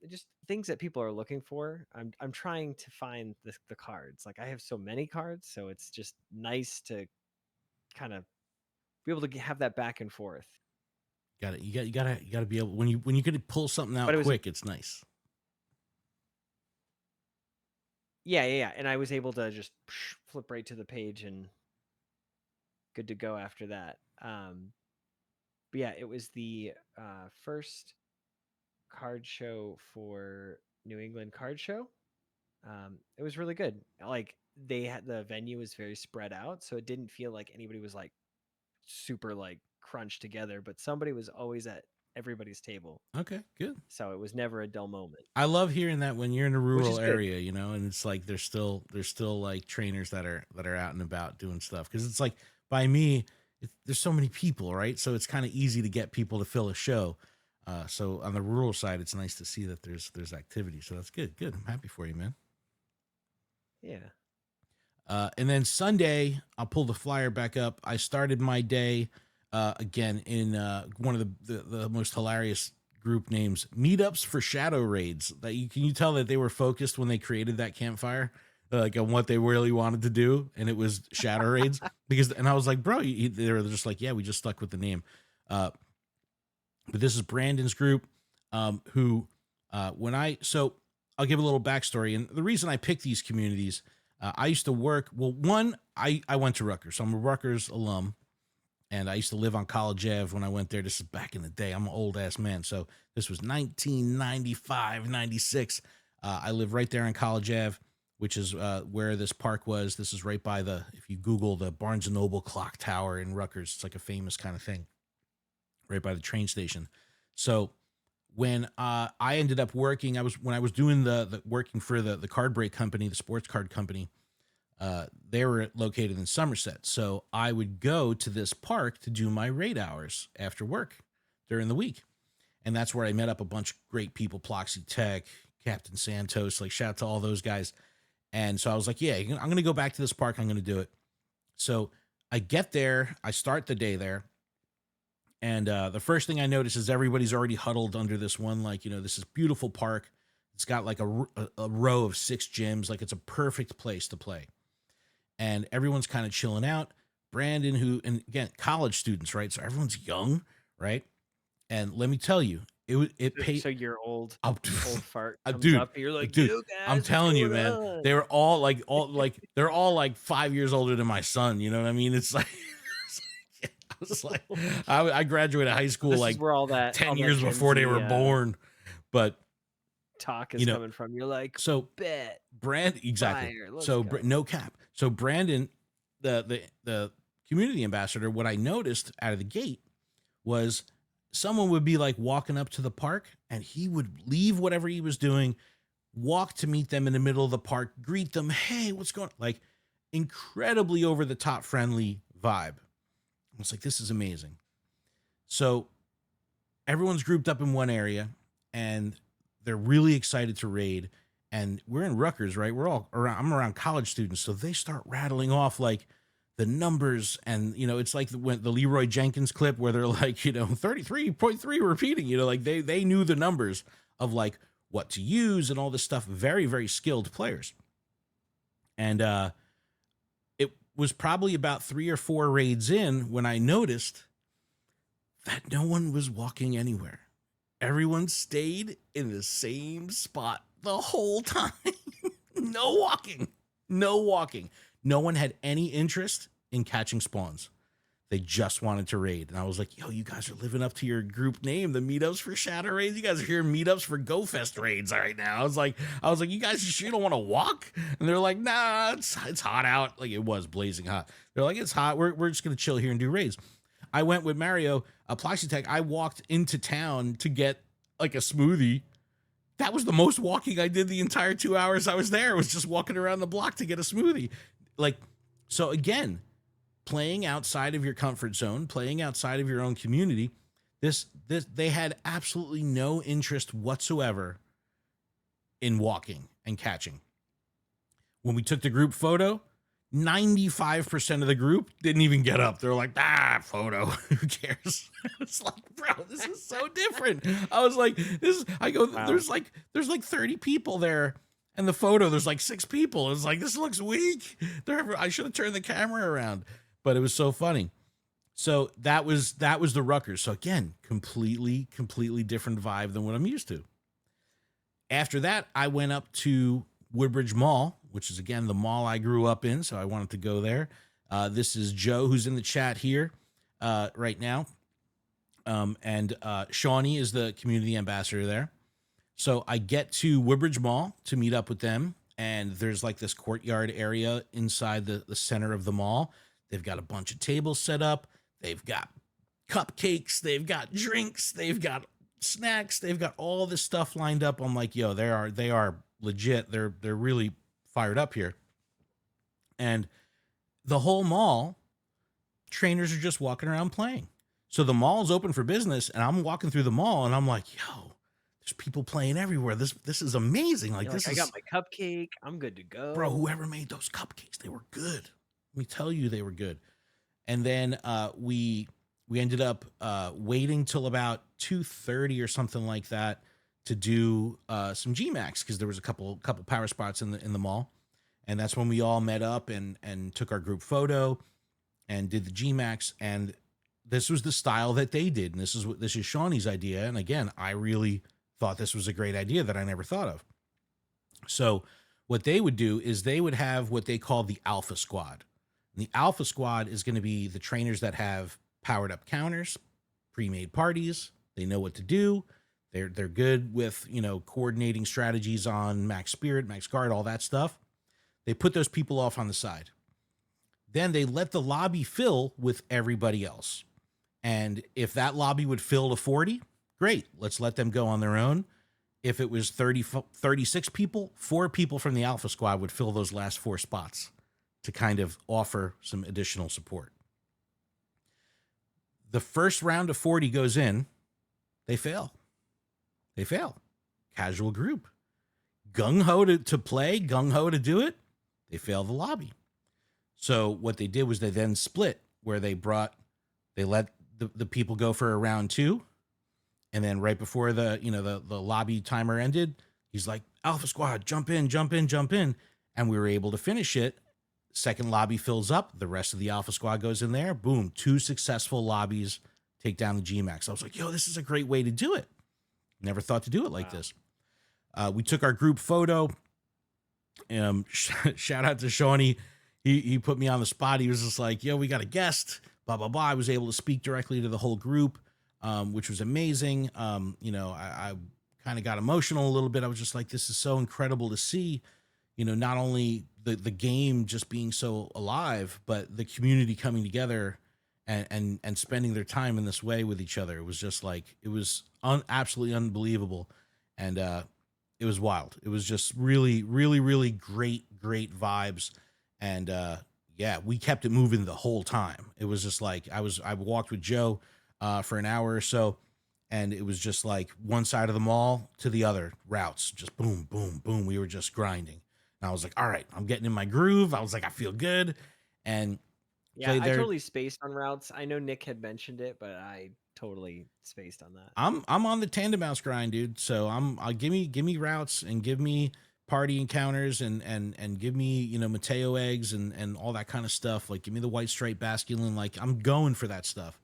[SPEAKER 2] Just things that people are looking for. I'm trying to find the cards. Like I have so many cards, so it's just nice to kind of be able to have that back and forth.
[SPEAKER 1] You gotta be able when you can pull something out
[SPEAKER 2] But it was
[SPEAKER 1] quick. It's nice.
[SPEAKER 2] yeah. And I was able to just flip right to the page and good to go after that. But yeah, it was the first card show for New England Card Show. It was really good. Like they had the venue was very spread out, so it didn't feel like anybody was like super like crunched together. But somebody was always at everybody's table.
[SPEAKER 1] Okay, good.
[SPEAKER 2] So it was never a dull moment.
[SPEAKER 1] I love hearing that when you're in a
[SPEAKER 2] Which is
[SPEAKER 1] rural
[SPEAKER 2] good.
[SPEAKER 1] area, you know, and it's like there's still like trainers that are out and about doing stuff, because it's like by me, there's so many people, right? So it's kind of easy to get people to fill a show. So on the rural side, it's nice to see that there's activity. So that's good. Good. I'm happy for you, man.
[SPEAKER 2] Yeah.
[SPEAKER 1] And then Sunday, I'll pull the flyer back up. I started my day again in one of the most hilarious group names, meetups for shadow raids. That can you tell that they were focused when they created that campfire, like on what they really wanted to do, and it was shadow raids. And I was like, bro, they were just like, yeah, we just stuck with the name. But this is Brandon's group, who so I'll give a little backstory, and the reason I picked these communities. I used to work. Well, I went to Rutgers, so I'm a Rutgers alum, and I used to live on College Ave when I went there. This is back in the day. I'm an old ass man, so this was 1995, 96. I live right there on College Ave, which is where this park was. This is right by if you Google the Barnes and Noble clock tower in Rutgers, it's like a famous kind of thing, right by the train station. So when I ended up working, when I was doing the working for the card break company, the sports card company, they were located in Somerset. So I would go to this park to do my raid hours after work during the week. And that's where I met up a bunch of great people, Ploxy Tech, Captain Santos, like shout out to all those guys. And so I was like, yeah, I'm going to go back to this park. I'm going to do it. So I get there, I start the day there. And the first thing I notice is everybody's already huddled under this one, like, this is beautiful park. It's got like a row of 6 gyms. Like it's a perfect place to play. And everyone's kind of chilling out. Brandon, and again, college students, right? So everyone's young, right? And let me tell you, it paid.
[SPEAKER 2] So your old fart comes
[SPEAKER 1] dude,
[SPEAKER 2] up and you're like,
[SPEAKER 1] dude,
[SPEAKER 2] you guys,
[SPEAKER 1] I'm telling you, man,
[SPEAKER 2] on?
[SPEAKER 1] they were all they're all like 5 years older than my son. You know what I mean? It's like, I was like, I graduated high school
[SPEAKER 2] This
[SPEAKER 1] like
[SPEAKER 2] is where all that
[SPEAKER 1] 10 years before they were born. But
[SPEAKER 2] talk is coming from. You're like,
[SPEAKER 1] so
[SPEAKER 2] bet
[SPEAKER 1] exactly.
[SPEAKER 2] Fire,
[SPEAKER 1] So no cap. So Brandon, the community ambassador, what I noticed out of the gate was someone would be like walking up to the park and he would leave whatever he was doing, walk to meet them in the middle of the park, greet them. Hey, what's going on? Like incredibly over the top friendly vibe. I was like, this is amazing. So everyone's grouped up in one area and they're really excited to raid. And we're in Rutgers, right? I'm around college students. So they start rattling off like the numbers. And, it's like the Leroy Jenkins clip where they're like, 33.3 repeating, like they knew the numbers of like what to use and all this stuff. Very, very skilled players. And it was probably about 3 or 4 raids in when I noticed that no one was walking anywhere. Everyone stayed in the same spot the whole time. No walking. No one had any interest in catching spawns. They just wanted to raid. And I was like, yo, you guys are living up to your group name, the meetups for shadow raids. You guys are here meetups for Go Fest raids right now. I was like, you guys sure don't want to walk? And they're like, nah, it's hot out. Like it was blazing hot. They're like, it's hot. We're just going to chill here and do raids. I went with Mario, Ploxy Tech. I walked into town to get like a smoothie. That was the most walking I did the entire 2 hours I was there. Was just walking around the block to get a smoothie. Like, so again, playing outside of your comfort zone, playing outside of your own community, they had absolutely no interest whatsoever in walking and catching. When we took the group photo, 95% of the group didn't even get up. They're like, photo. Who cares? It's like, bro, this is so different. I was like, wow. There's like 30 people there. And the photo, there's like 6 people. It's like, this looks weak. I should have turned the camera around. But it was so funny. So that was the Rutgers. So again, completely different vibe than what I'm used to. After that, I went up to Woodbridge Mall, which is again the mall I grew up in. So I wanted to go there. This is Joe, who's in the chat here right now. And Shawnee is the community ambassador there. So I get to Woodbridge Mall to meet up with them. And there's like this courtyard area inside the center of the mall. They've got a bunch of tables set up. They've got cupcakes, they've got drinks, they've got snacks, they've got all this stuff lined up. I'm like, yo, they are legit. They're really fired up here. And the whole mall, trainers are just walking around playing. So the mall's open for business, and I'm walking through the mall, and I'm like, yo, there's people playing everywhere. This is amazing. Like,
[SPEAKER 2] I got my cupcake. I'm good to go.
[SPEAKER 1] Bro, whoever made those cupcakes, they were good. Let me tell you, they were good. And then we ended up waiting till about 2:30 or something like that to do some GMAX, because there was a couple power spots in the mall. And that's when we all met up and took our group photo and did the GMAX. And this was the style that they did. And this is Shawnee's idea. And again, I really thought this was a great idea that I never thought of. So what they would do is they would have what they call the Alpha Squad. And the Alpha Squad is going to be the trainers that have powered up counters, pre-made parties. They know what to do. They're good with, coordinating strategies on max spirit, max guard, all that stuff. They put those people off on the side. Then they let the lobby fill with everybody else. And if that lobby would fill to 40, great. Let's let them go on their own. If it was 36 people, 4 people from the Alpha Squad would fill those last 4 spots to kind of offer some additional support. The first round of 40 goes in. They fail. Casual group. Gung-ho to play, gung-ho to do it. They fail the lobby. So what they did was they then split, where they let the people go for a round 2. And then right before the lobby timer ended, he's like, Alpha Squad, jump in. And we were able to finish it. Second lobby fills up. The rest of the Alpha Squad goes in there. Boom. 2 successful lobbies take down the GMAX. I was like, yo, this is a great way to do it. Never thought to do it like this. We took our group photo. Shout out to Shawnee. He put me on the spot. He was just like, yo, we got a guest, blah, blah, blah. I was able to speak directly to the whole group, which was amazing. I kind of got emotional a little bit. I was just like, this is so incredible to see, not only the game just being so alive, but the community coming together and spending their time in this way with each other. It was just like, it was absolutely unbelievable. And it was wild. It was just really, really, really great vibes. And we kept it moving the whole time. It was just like, I walked with Joe for an hour or so, and it was just like one side of the mall to the other routes, just boom, boom, boom. We were just grinding. And I was like, all right, I'm getting in my groove. I was like, I feel good. And
[SPEAKER 2] yeah, I totally spaced on routes. I know Nick had mentioned it, but I totally spaced on that.
[SPEAKER 1] I'm on the tandem mouse grind, dude. So I'll give me routes and give me party encounters and give me, Mateo eggs and all that kind of stuff. Like, give me the white stripe basculin. Like, I'm going for that stuff.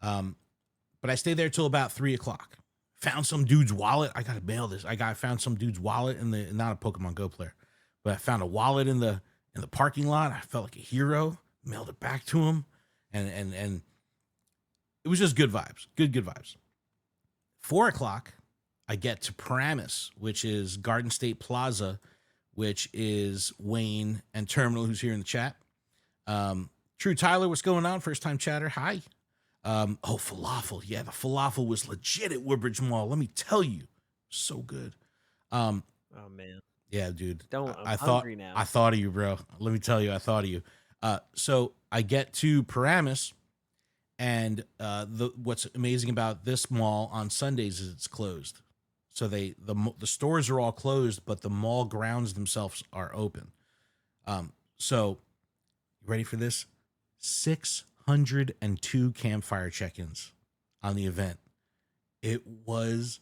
[SPEAKER 1] But I stayed there till about 3:00. Found some dude's wallet. I gotta mail this. I found some dude's wallet not a Pokemon Go player, but I found a wallet in the parking lot. I felt like a hero. Mailed it back to him, and it was just good vibes. Good vibes. 4:00, I get to Paramus, which is Garden State Plaza, which is Wayne and Terminal, who's here in the chat. True Tyler, what's going on? First time chatter. Hi. Falafel. Yeah, the falafel was legit at Woodbridge Mall. Let me tell you, so good.
[SPEAKER 2] Oh man.
[SPEAKER 1] Yeah, dude.
[SPEAKER 2] I'm hungry now.
[SPEAKER 1] I thought of you, bro. Let me tell you, I thought of you. So I get to Paramus, and what's amazing about this mall on Sundays is it's closed. So the stores are all closed, but the mall grounds themselves are open. So you ready for this? 602 campfire check-ins on the event. It was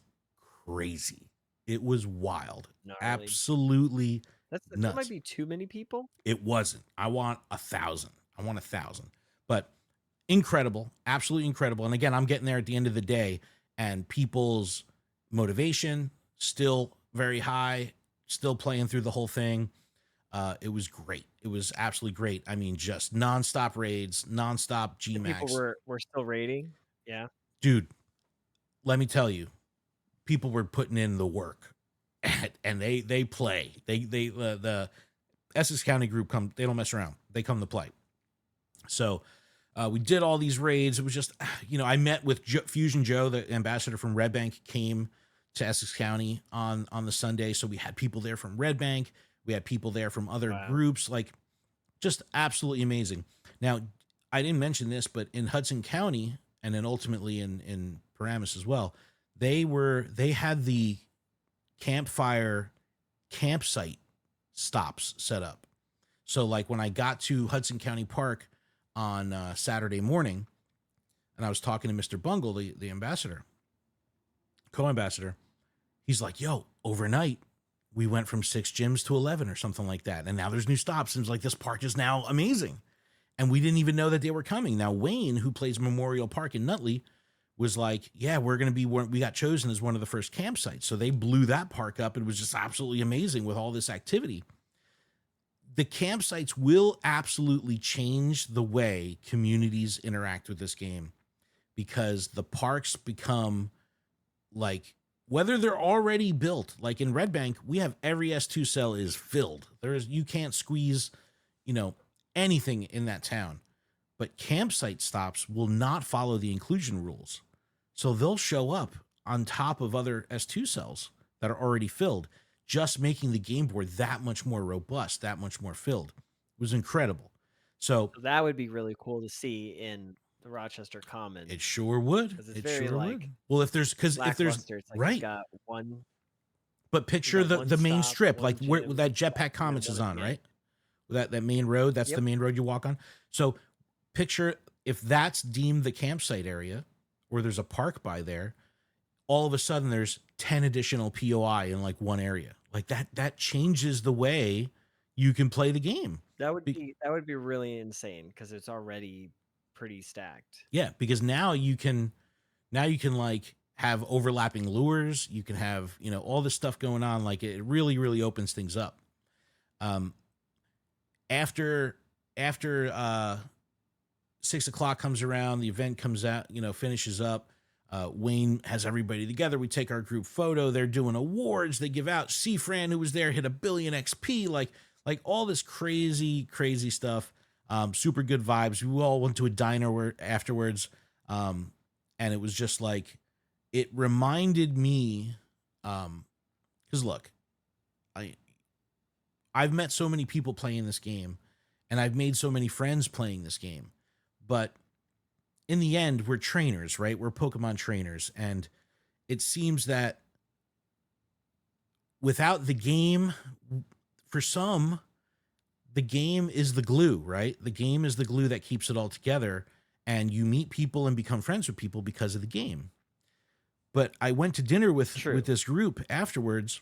[SPEAKER 1] crazy. It was wild.
[SPEAKER 2] Not really.
[SPEAKER 1] Absolutely.
[SPEAKER 2] That might be too many people.
[SPEAKER 1] It wasn't. I want 1,000. But incredible, absolutely incredible. And again, I'm getting there at the end of the day, and people's motivation still very high, still playing through the whole thing. It was great. It was absolutely great. I mean, just nonstop raids, nonstop GMAX.
[SPEAKER 2] People were still raiding. Yeah,
[SPEAKER 1] dude. Let me tell you, people were putting in the work. And they play. The Essex County group they don't mess around. They come to play. So We did all these raids. It was just, I met with Fusion Joe, the ambassador from Red Bank, came to Essex County on the Sunday. So we had people there from Red Bank. We had people there from other groups, like just absolutely amazing. Now, I didn't mention this, but in Hudson County and then ultimately in Paramus as well, they had the campfire campsite stops set up. So like when I got to Hudson County Park on Saturday morning, and I was talking to Mr. Bungle, the ambassador, co-ambassador, he's like, yo, overnight, we went from 6 gyms to 11 or something like that. And now there's new stops. Seems like this park is now amazing. And we didn't even know that they were coming. Now, Wayne, who plays Memorial Park in Nutley, was like, yeah, we got chosen as one of the first campsites. So they blew that park up. It was just absolutely amazing with all this activity. The campsites will absolutely change the way communities interact with this game, because the parks become like, whether they're already built, like in Red Bank, we have every S2 cell is filled. You can't squeeze, anything in that town. But campsite stops will not follow the inclusion rules. So they'll show up on top of other S2 cells that are already filled, just making the game board that much more robust, that much more filled. It was incredible. So
[SPEAKER 2] that would be really cool to see in the Rochester Common.
[SPEAKER 1] It sure would.
[SPEAKER 2] It's very would.
[SPEAKER 1] Well, if there's
[SPEAKER 2] it's like right, got one.
[SPEAKER 1] But picture the main strip, like where that Jetpack Commons is on, right? That main road, that's the main road you walk on. So picture if that's deemed the campsite area, or there's a park by there, all of a sudden there's 10 additional POI in like one area. Like that changes the way you can play the game.
[SPEAKER 2] That would be really insane, because it's already pretty stacked.
[SPEAKER 1] Yeah, because now you can like have overlapping lures. You can have, all this stuff going on. Like it really, really opens things up. After 6 o'clock comes around, the event comes out, finishes up. Wayne has everybody together. We take our group photo. They're doing awards. They give out. C-Fran, who was there, hit 1 billion XP. Like all this crazy, crazy stuff. Super good vibes. We all went to a diner afterwards. And it was just like, it reminded me, because look, I've met so many people playing this game, and I've made so many friends playing this game, but in the end, we're trainers, right? We're Pokemon trainers. And it seems that without the game, for some, the game is the glue, right? The game is the glue that keeps it all together. And you meet people and become friends with people because of the game. But I went to dinner with this group afterwards.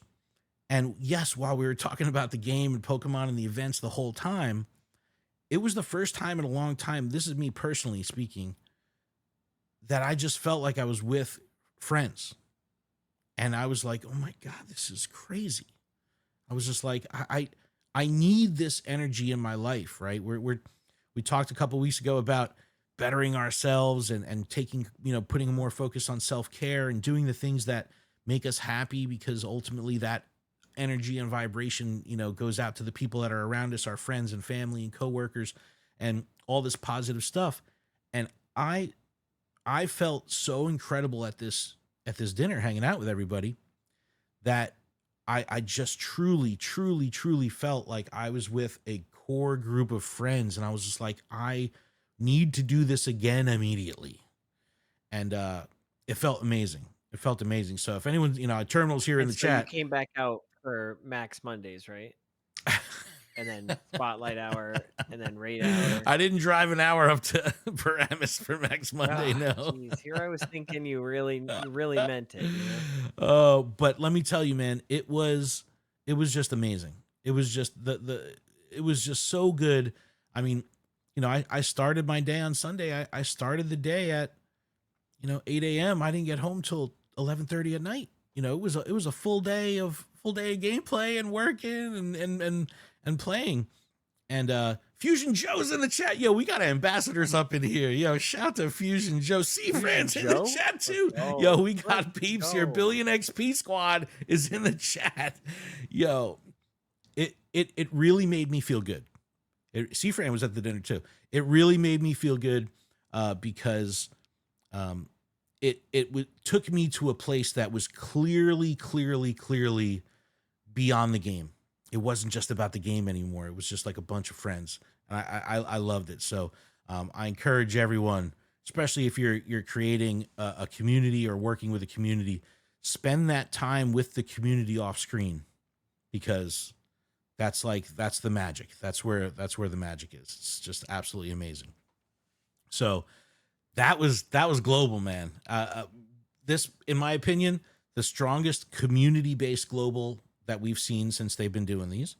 [SPEAKER 1] And yes, while we were talking about the game and Pokemon and the events the whole time, it was the first time in a long time, this is me personally speaking, that I just felt like I was with friends. And I was like, oh my God, this is crazy. I was just like, I need this energy in my life, right? We talked a couple weeks ago about bettering ourselves and taking, putting more focus on self-care and doing the things that make us happy, because ultimately that energy and vibration, goes out to the people that are around us, our friends and family and coworkers, and all this positive stuff. And I felt so incredible at this dinner, hanging out with everybody, that I just truly, truly, truly felt like I was with a core group of friends. And I was just like, I need to do this again immediately. And it felt amazing. It felt amazing. So if anyone, Terminal's here in the chat.
[SPEAKER 2] You came back out for Max Mondays, right? And then Spotlight Hour, and then Raid Hour.
[SPEAKER 1] I didn't drive an hour up to Paramus for Max Monday, no.
[SPEAKER 2] Geez. Here I was thinking you really meant it.
[SPEAKER 1] Oh, but let me tell you, man, it was just amazing. It was just it was just so good. I mean, I started my day on Sunday. I started the day at 8 a.m. I didn't get home till 11:30 at night. It was a full day of gameplay and working and playing. And Fusion Joe's in the chat. Yo, we got ambassadors up in here. Yo, shout to Fusion Joe. C-Fran's in the chat too. Yo, we got peeps here. Billion XP squad is in the chat. Yo, it really made me feel good. C-Fran was at the dinner too. It really made me feel good because um, took me to a place that was clearly beyond the game. It wasn't just about the game anymore. It was just like a bunch of friends, and I loved it. So I encourage everyone, especially if you're creating a community or working with a community, spend that time with the community off screen, because that's the magic. That's where the magic is. It's just absolutely amazing. So that was global, man. This, in my opinion, the strongest community-based global that we've seen since they've been doing these,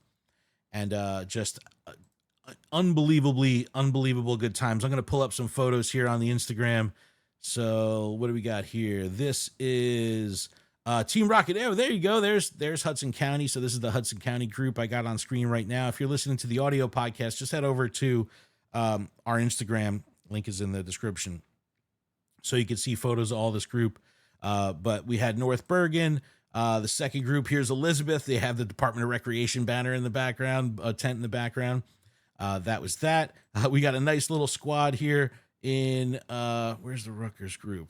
[SPEAKER 1] and just unbelievable good times. I'm going to pull up some photos here on the Instagram. So what do we got here? This is Team Rocket. Oh, there you go. There's Hudson County. So this is the Hudson County group I got on screen right now. If you're listening to the audio podcast, just head over to our Instagram. Link is in the description, so you can see photos of all this group. But we had North Bergen. The second group, here's Elizabeth. They have the Department of Recreation banner in the background, a tent in the background. That was that. We got a nice little squad here in, where's the Rutgers group?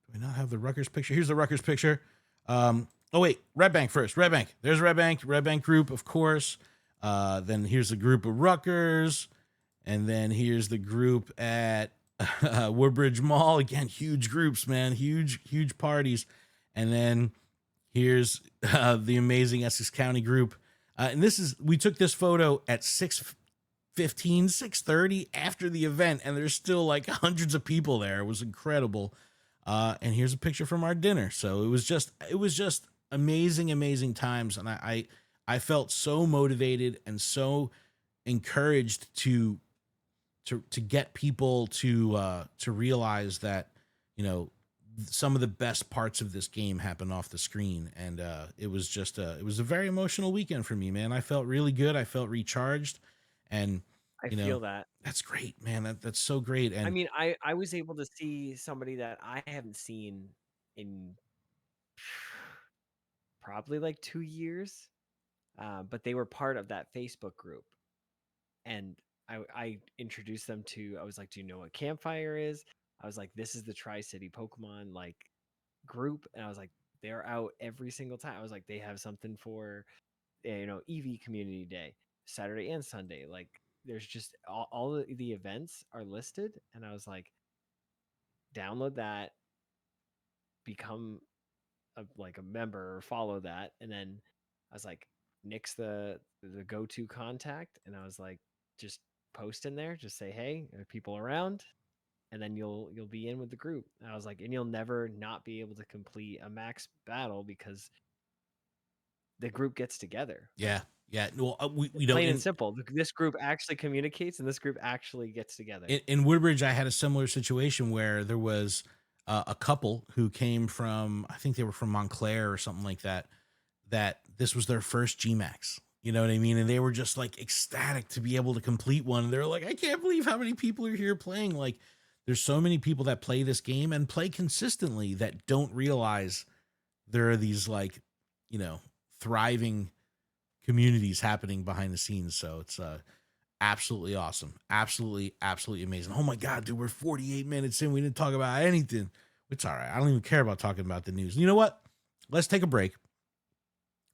[SPEAKER 1] Do we not have the Rutgers picture? Here's the Rutgers picture. Oh, wait, Red Bank first. Red Bank. There's Red Bank group, of course. Then here's the group of Rutgers. And then here's the group at Woodbridge Mall. Again, huge groups, man. Huge parties. And then here's the amazing Essex County group. And we took this photo at 6:15, 6:30 after the event, and there's still like hundreds of people there. It was incredible. And here's a picture from our dinner. So it was just amazing times. And I felt so motivated and so encouraged to get people to realize that, some of the best parts of this game happen off the screen. And it was a very emotional weekend for me, man. I felt really good. I felt recharged, and
[SPEAKER 2] I feel that.
[SPEAKER 1] That's great, man. That's so great. And
[SPEAKER 2] I mean, I was able to see somebody that I haven't seen in probably like 2 years, but they were part of that Facebook group, and I introduced them to. I was like, "Do you know what Campfire is?" I was like, "This is the Tri-City Pokémon like group," and I was like, "They're out every single time." I was like, "They have something for EV Community Day, Saturday and Sunday. Like, there's just all the events are listed," and I was like, "Download that, become a member or follow that," and then I was like, "Nick's the go-to contact," and I was like, "Just post in there, just say, hey, are people around?" And then you'll be in with the group. And I was like, and you'll never not be able to complete a max battle because the group gets together.
[SPEAKER 1] yeah. Well, we
[SPEAKER 2] Plain and simple. This group actually communicates, and this group actually gets together.
[SPEAKER 1] In Woodbridge, I had a similar situation where there was a couple who came from, I think they were from Montclair or something like that, that this was their first GMAX. You know what I mean? And they were just like ecstatic to be able to complete one. They're like, I can't believe how many people are here playing. Like, there's so many people that play this game and play consistently that don't realize there are these like, thriving communities happening behind the scenes. So it's absolutely awesome. Absolutely amazing. Oh my God, dude, we're 48 minutes in. We didn't talk about anything. It's all right. I don't even care about talking about the news. You know what? Let's take a break.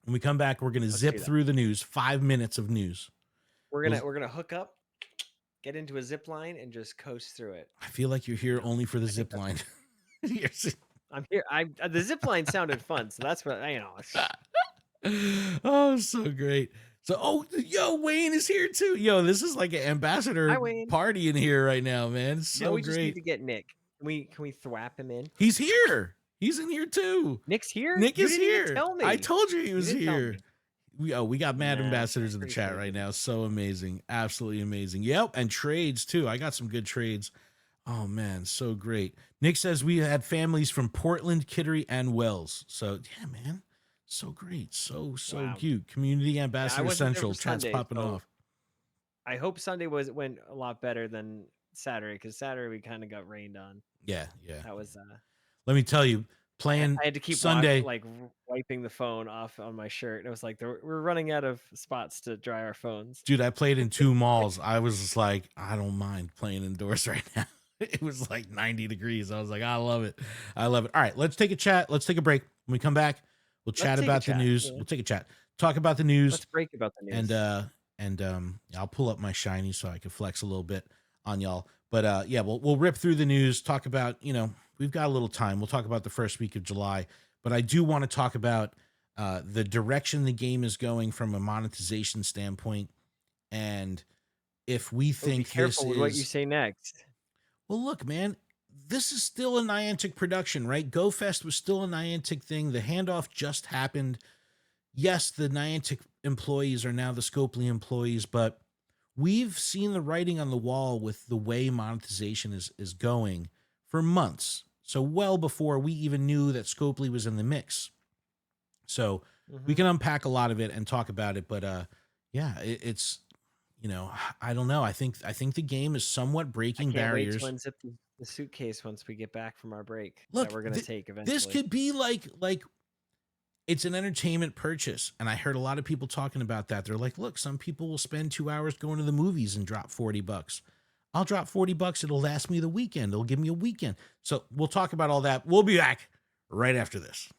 [SPEAKER 1] When we come back, we're going to zip through the news. 5 minutes of news.
[SPEAKER 2] We're gonna hook up, get into a zip line, and just coast through it.
[SPEAKER 1] I feel like you're here only for the zip line.
[SPEAKER 2] I'm here. The zip line sounded fun, so that's what
[SPEAKER 1] Oh, so great. So, Wayne is here too. This is like an ambassador party in here right now, man. It's so
[SPEAKER 2] we
[SPEAKER 1] great.
[SPEAKER 2] Just need to get Nick. Can we thwap him in?
[SPEAKER 1] He's here. He's in here too.
[SPEAKER 2] Nick's here.
[SPEAKER 1] Nick
[SPEAKER 2] you
[SPEAKER 1] is
[SPEAKER 2] didn't
[SPEAKER 1] here.
[SPEAKER 2] Even tell me.
[SPEAKER 1] I told you he was here. We got mad ambassadors in the chat right now. So amazing. Absolutely amazing. Yep. And trades too. I got some good trades. Oh man, so great. Nick says we had families from Portland, Kittery, and Wells. So yeah, man. So great. So wow. Cute. Community Ambassador Central. Chat's popping off.
[SPEAKER 2] I hope Sunday went a lot better than Saturday, because Saturday we kind of got rained on.
[SPEAKER 1] Yeah.
[SPEAKER 2] That was
[SPEAKER 1] let me tell you, playing
[SPEAKER 2] I had to keep
[SPEAKER 1] Sunday
[SPEAKER 2] wiping the phone off on my shirt. It was like we're running out of spots to dry our phones.
[SPEAKER 1] Dude, I played in 2 malls. I was just like, I don't mind playing indoors right now. It was like 90 degrees. I was like, I love it. I love it. All right, let's take a chat. Let's take a break. When we come back, we'll
[SPEAKER 2] Let's
[SPEAKER 1] chat
[SPEAKER 2] take a
[SPEAKER 1] about the
[SPEAKER 2] chat.
[SPEAKER 1] news.
[SPEAKER 2] Yeah.
[SPEAKER 1] We'll take a chat. Talk about the news.
[SPEAKER 2] Let's break about the
[SPEAKER 1] And
[SPEAKER 2] news.
[SPEAKER 1] I'll pull up my shiny so I can flex a little bit on y'all. But yeah, we'll rip through the news, talk about, we've got a little time. We'll talk about the first week of July, but I do want to talk about the direction the game is going from a monetization standpoint. And if we
[SPEAKER 2] Be
[SPEAKER 1] think this
[SPEAKER 2] careful with what you
[SPEAKER 1] is,
[SPEAKER 2] say next.
[SPEAKER 1] well, look, man, this is still a Niantic production, right? Go Fest was still a Niantic thing. The handoff just happened. Yes, the Niantic employees are now the Scopely employees, but we've seen the writing on the wall with the way monetization is going for months. So well before we even knew that Scopely was in the mix. So we can unpack a lot of it and talk about it, but yeah, it's I don't know. I think the game is somewhat breaking barriers.
[SPEAKER 2] Wait to unzip the suitcase once we get back from our break.
[SPEAKER 1] Look,
[SPEAKER 2] that we're gonna take eventually.
[SPEAKER 1] This could be like it's an entertainment purchase. And I heard a lot of people talking about that. They're like, look, some people will spend 2 hours going to the movies and drop $40. I'll drop $40. It'll last me the weekend. It'll give me a weekend. So we'll talk about all that. We'll be back right after this.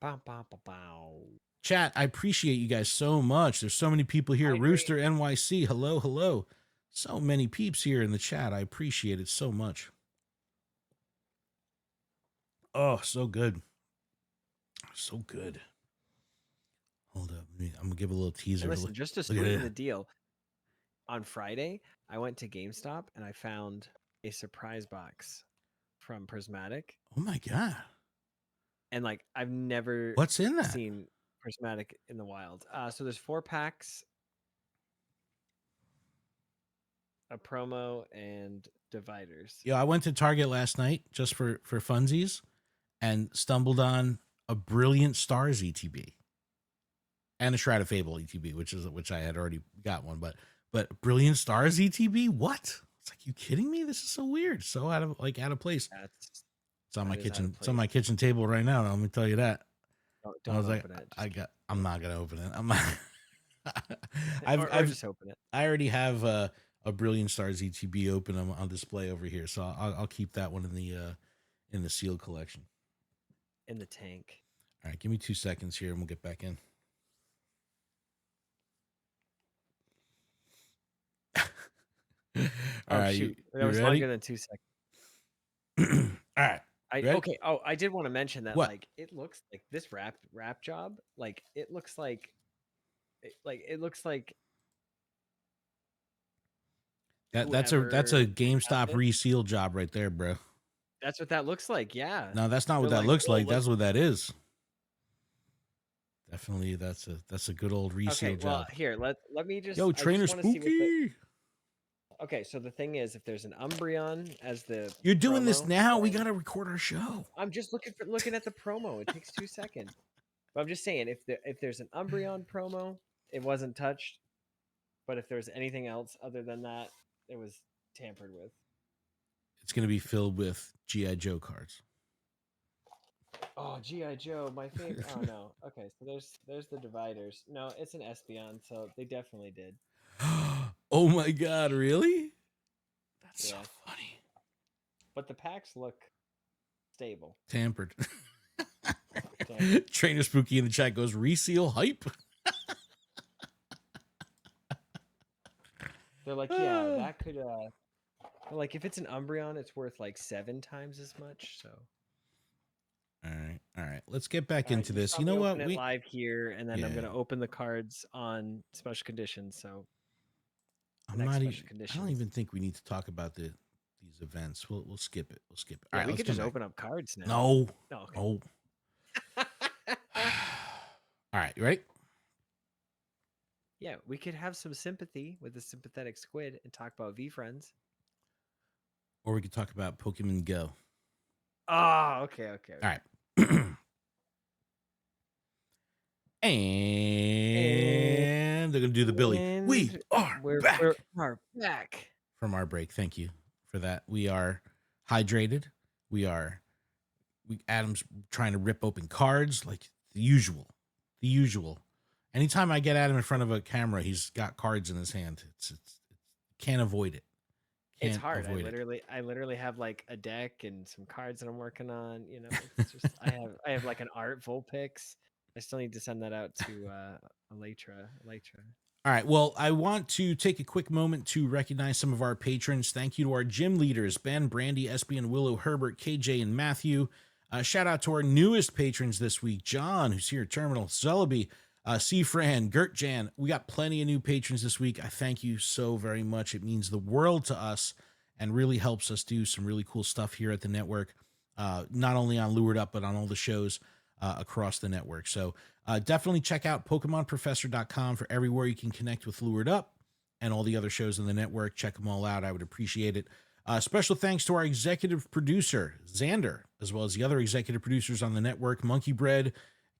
[SPEAKER 2] Bow, bow, bow, bow.
[SPEAKER 1] Chat, I appreciate you guys so much. There's so many people here. Rooster NYC, hello, hello. So many peeps here in the chat. I appreciate it so much. Oh, so good. So good. Hold up. I'm going to give a little teaser.
[SPEAKER 2] Listen, just to sweeten the deal, on Friday, I went to GameStop and I found a surprise box from Prismatic.
[SPEAKER 1] Oh, my God.
[SPEAKER 2] And like, I've never
[SPEAKER 1] What's in that?
[SPEAKER 2] seen Prismatic in the wild. So there's 4 packs, a promo, and dividers.
[SPEAKER 1] Yeah, I went to Target last night just for funsies and stumbled on a Brilliant Stars ETB and a Shroud of Fable ETB, which I had already got one, but Brilliant Stars ETB, what? It's like, you kidding me? This is so weird, so out of place. It's on my kitchen. It's on my kitchen table right now. Let me tell you that.
[SPEAKER 2] Don't
[SPEAKER 1] I was like,
[SPEAKER 2] open it.
[SPEAKER 1] I'm not gonna open it. I'm not.
[SPEAKER 2] I've just open it.
[SPEAKER 1] I already have a Brilliant Stars ETB open on display over here, so I'll keep that one in the sealed collection.
[SPEAKER 2] In the tank.
[SPEAKER 1] All right, give me 2 seconds here, and we'll get back in. All right,
[SPEAKER 2] shoot.
[SPEAKER 1] You
[SPEAKER 2] that was
[SPEAKER 1] ready?
[SPEAKER 2] longer than 2
[SPEAKER 1] seconds. All right.
[SPEAKER 2] Okay. Oh, I did want to mention that. What? Like, it looks like this wrap job. Like, it looks like
[SPEAKER 1] that's a GameStop reseal job right there, bro.
[SPEAKER 2] That's what that looks like. Yeah.
[SPEAKER 1] No, that's not what that looks like. That's what that is. Definitely, that's a good old reseal job.
[SPEAKER 2] Well, here, let me just.
[SPEAKER 1] Yo, Trainer Spooky.
[SPEAKER 2] Okay, so the thing is, if there's an Umbreon as the
[SPEAKER 1] you're doing this now, we gotta record our show.
[SPEAKER 2] I'm just looking at the promo. It takes 2 seconds. But I'm just saying, if there's an Umbreon promo, it wasn't touched. But if there's anything else other than that, it was tampered with.
[SPEAKER 1] It's gonna be filled with G.I. Joe cards.
[SPEAKER 2] Oh, G.I. Joe, my favorite. Oh no. Okay, so there's the dividers. No, it's an Espeon, so they definitely did.
[SPEAKER 1] Oh my God, really? That's so funny.
[SPEAKER 2] But the packs look stable.
[SPEAKER 1] Tampered. Trainer Spooky in the chat goes, reseal hype.
[SPEAKER 2] They're like, yeah, that could like, if it's an Umbreon, it's worth like 7 times as much. So
[SPEAKER 1] all right, let's get back into this. You know what?
[SPEAKER 2] We live here, and then I'm gonna open the cards on special conditions. So
[SPEAKER 1] I don't even think we need to talk about these events. We'll skip it.
[SPEAKER 2] All right, we could just open up cards now.
[SPEAKER 1] No. No. All right, you ready?
[SPEAKER 2] Yeah, we could have some sympathy with the sympathetic squid and talk about V-Friends.
[SPEAKER 1] Or we could talk about Pokemon Go.
[SPEAKER 2] Oh, okay.
[SPEAKER 1] All right. And they're going to do the Billy. We are back.
[SPEAKER 2] We're back.
[SPEAKER 1] From our break. Thank you for that. We are hydrated. Adam's trying to rip open cards like the usual. Anytime I get Adam in front of a camera, he's got cards in his hand. It's can't avoid it.
[SPEAKER 2] It's
[SPEAKER 1] Can't
[SPEAKER 2] hard.
[SPEAKER 1] avoid it.
[SPEAKER 2] I literally have like a deck and some cards that I'm working on. You know, it's just I have like an art full picks. I still need to send that out to Elytra.
[SPEAKER 1] All right. Well, I want to take a quick moment to recognize some of our patrons. Thank you to our gym leaders, Ben, Brandy, SB, and Willow, Herbert, KJ, and Matthew. Shout out to our newest patrons this week, John, who's here at Terminal, Zellaby, C-Fran, Gert Jan. We got plenty of new patrons this week. I thank you so very much. It means the world to us and really helps us do some really cool stuff here at the network, not only on Lured Up, but on all the shows across the network. So definitely check out PokemonProfessor.com for everywhere you can connect with Lured Up and all the other shows in the network. Check them all out. I would appreciate it. Special thanks to our executive producer, Xander, as well as the other executive producers on the network, Monkey Bread,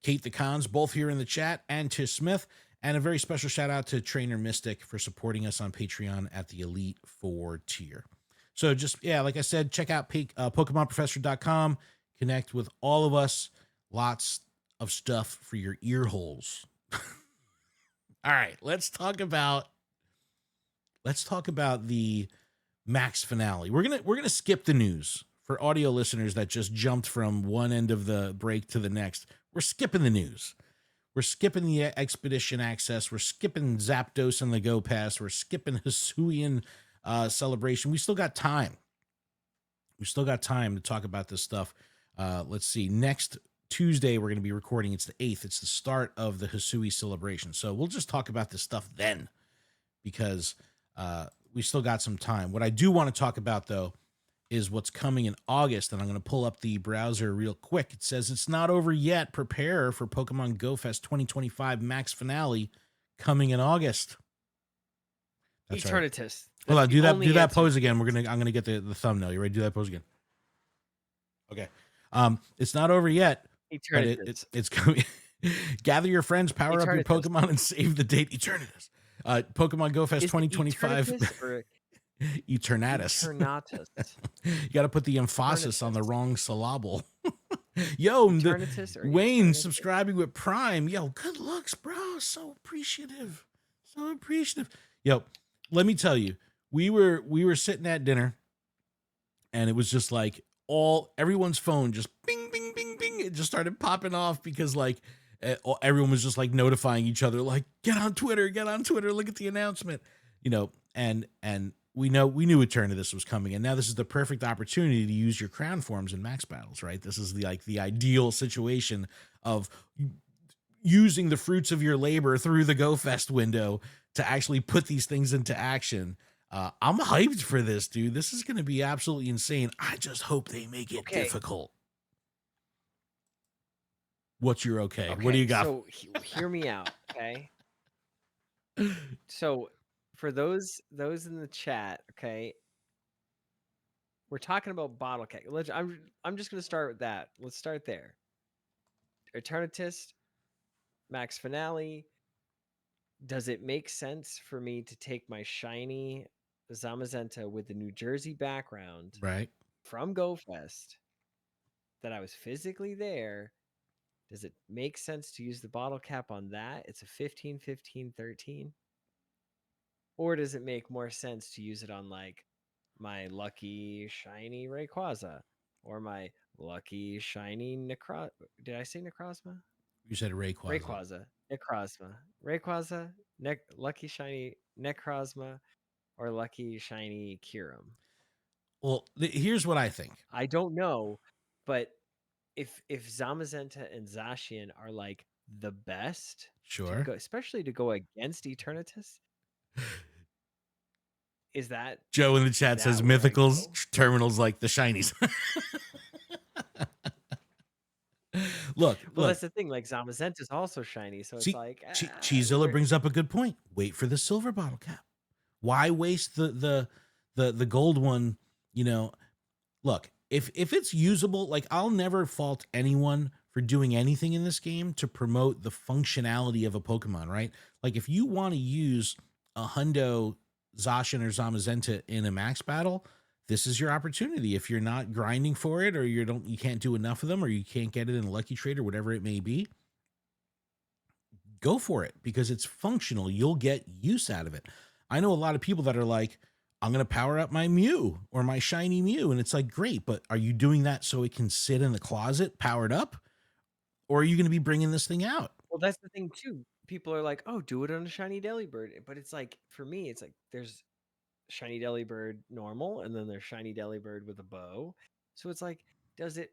[SPEAKER 1] Kate the Cons, both here in the chat, and Tish Smith. And a very special shout out to Trainer Mystic for supporting us on Patreon at the Elite 4 tier. So just, yeah, like I said, check out PokemonProfessor.com. Connect with all of us. Lots of stuff for your ear holes. All right, let's talk about the Max finale. We're gonna skip the news for audio listeners that just jumped from one end of the break to the next. We're skipping the news. We're skipping the expedition access. We're skipping Zapdos and the Go Pass. We're skipping Hisuian celebration. We still got time. We still got time to talk about this stuff. Let's see. Next Tuesday, we're going to be recording. It's the 8th. It's the start of the Hisui celebration. So we'll just talk about this stuff then because we still got some time. What I do want to talk about, though, is what's coming in August. And I'm going to pull up the browser real quick. It says it's not over yet. Prepare for Pokemon Go Fest 2025 Max Finale coming in August.
[SPEAKER 2] That's Eternatus.
[SPEAKER 1] Right. Hold on, do that pose again. I'm gonna get the thumbnail. You ready to do that pose again? Okay. It's not over yet. But it's coming. Gather your friends, power up your Pokemon, and save the date. Eternatus. Pokemon Go Fest 2025. Eternatus. You got to put the emphasis on the wrong syllable. Yo, Wayne subscribing with Prime. Yo, good looks, bro. So appreciative. Yo, let me tell you, we were sitting at dinner, and it was just like everyone's phone just bing, bing, bing, bing. It just started popping off because like everyone was just like notifying each other, like get on Twitter, look at the announcement, you know, and we knew Eternatus was coming, and now this is the perfect opportunity to use your crown forms in max battles, right? This is the ideal situation of using the fruits of your labor through the Go Fest window to actually put these things into action. I'm hyped for this, dude. This is going to be absolutely insane. I just hope they make it difficult. What's your okay? What do you got?
[SPEAKER 2] So hear me out, okay? So for those in the chat, okay, we're talking about bottle cap. I'm just going to start with that. Let's start there. Eternatus, Max Finale. Does it make sense for me to take my shiny Zamazenta with the New Jersey background,
[SPEAKER 1] right,
[SPEAKER 2] from Go Fest, that I was physically there? Does it make sense to use the bottle cap on that? It's a 15, 15, 13. Or does it make more sense to use it on like my lucky shiny Rayquaza or my lucky shiny Did I say Necrozma?
[SPEAKER 1] You said Rayquaza.
[SPEAKER 2] Rayquaza, lucky shiny Necrozma, or lucky shiny Kyurem?
[SPEAKER 1] Well, here's what I think.
[SPEAKER 2] I don't know, but if Zamazenta and Zacian are like the best,
[SPEAKER 1] sure,
[SPEAKER 2] especially to go against Eternatus, is that
[SPEAKER 1] Joe in the chat says mythicals, terminals like the shinies. Look,
[SPEAKER 2] that's the thing. Like Zamazenta is also shiny, so it's like
[SPEAKER 1] Cheezilla brings up a good point. Wait for the silver bottle cap. Why waste the gold one? You know, look, if it's usable, like I'll never fault anyone for doing anything in this game to promote the functionality of a Pokemon, right? Like if you want to use a Hundo, Zacian, or Zamazenta in a max battle, this is your opportunity. If you're not grinding for it, or you can't do enough of them, or you can't get it in a lucky trade or whatever it may be, go for it because it's functional. You'll get use out of it. I know a lot of people that are like, I'm going to power up my Mew or my shiny Mew. And it's like, great, but are you doing that so it can sit in the closet powered up? Or are you going to be bringing this thing out?
[SPEAKER 2] Well, that's the thing too. People are like, "Oh, do it on a shiny Delibird," but it's like for me, it's like there's shiny Delibird normal, and then there's shiny Delibird with a bow. So it's like, does it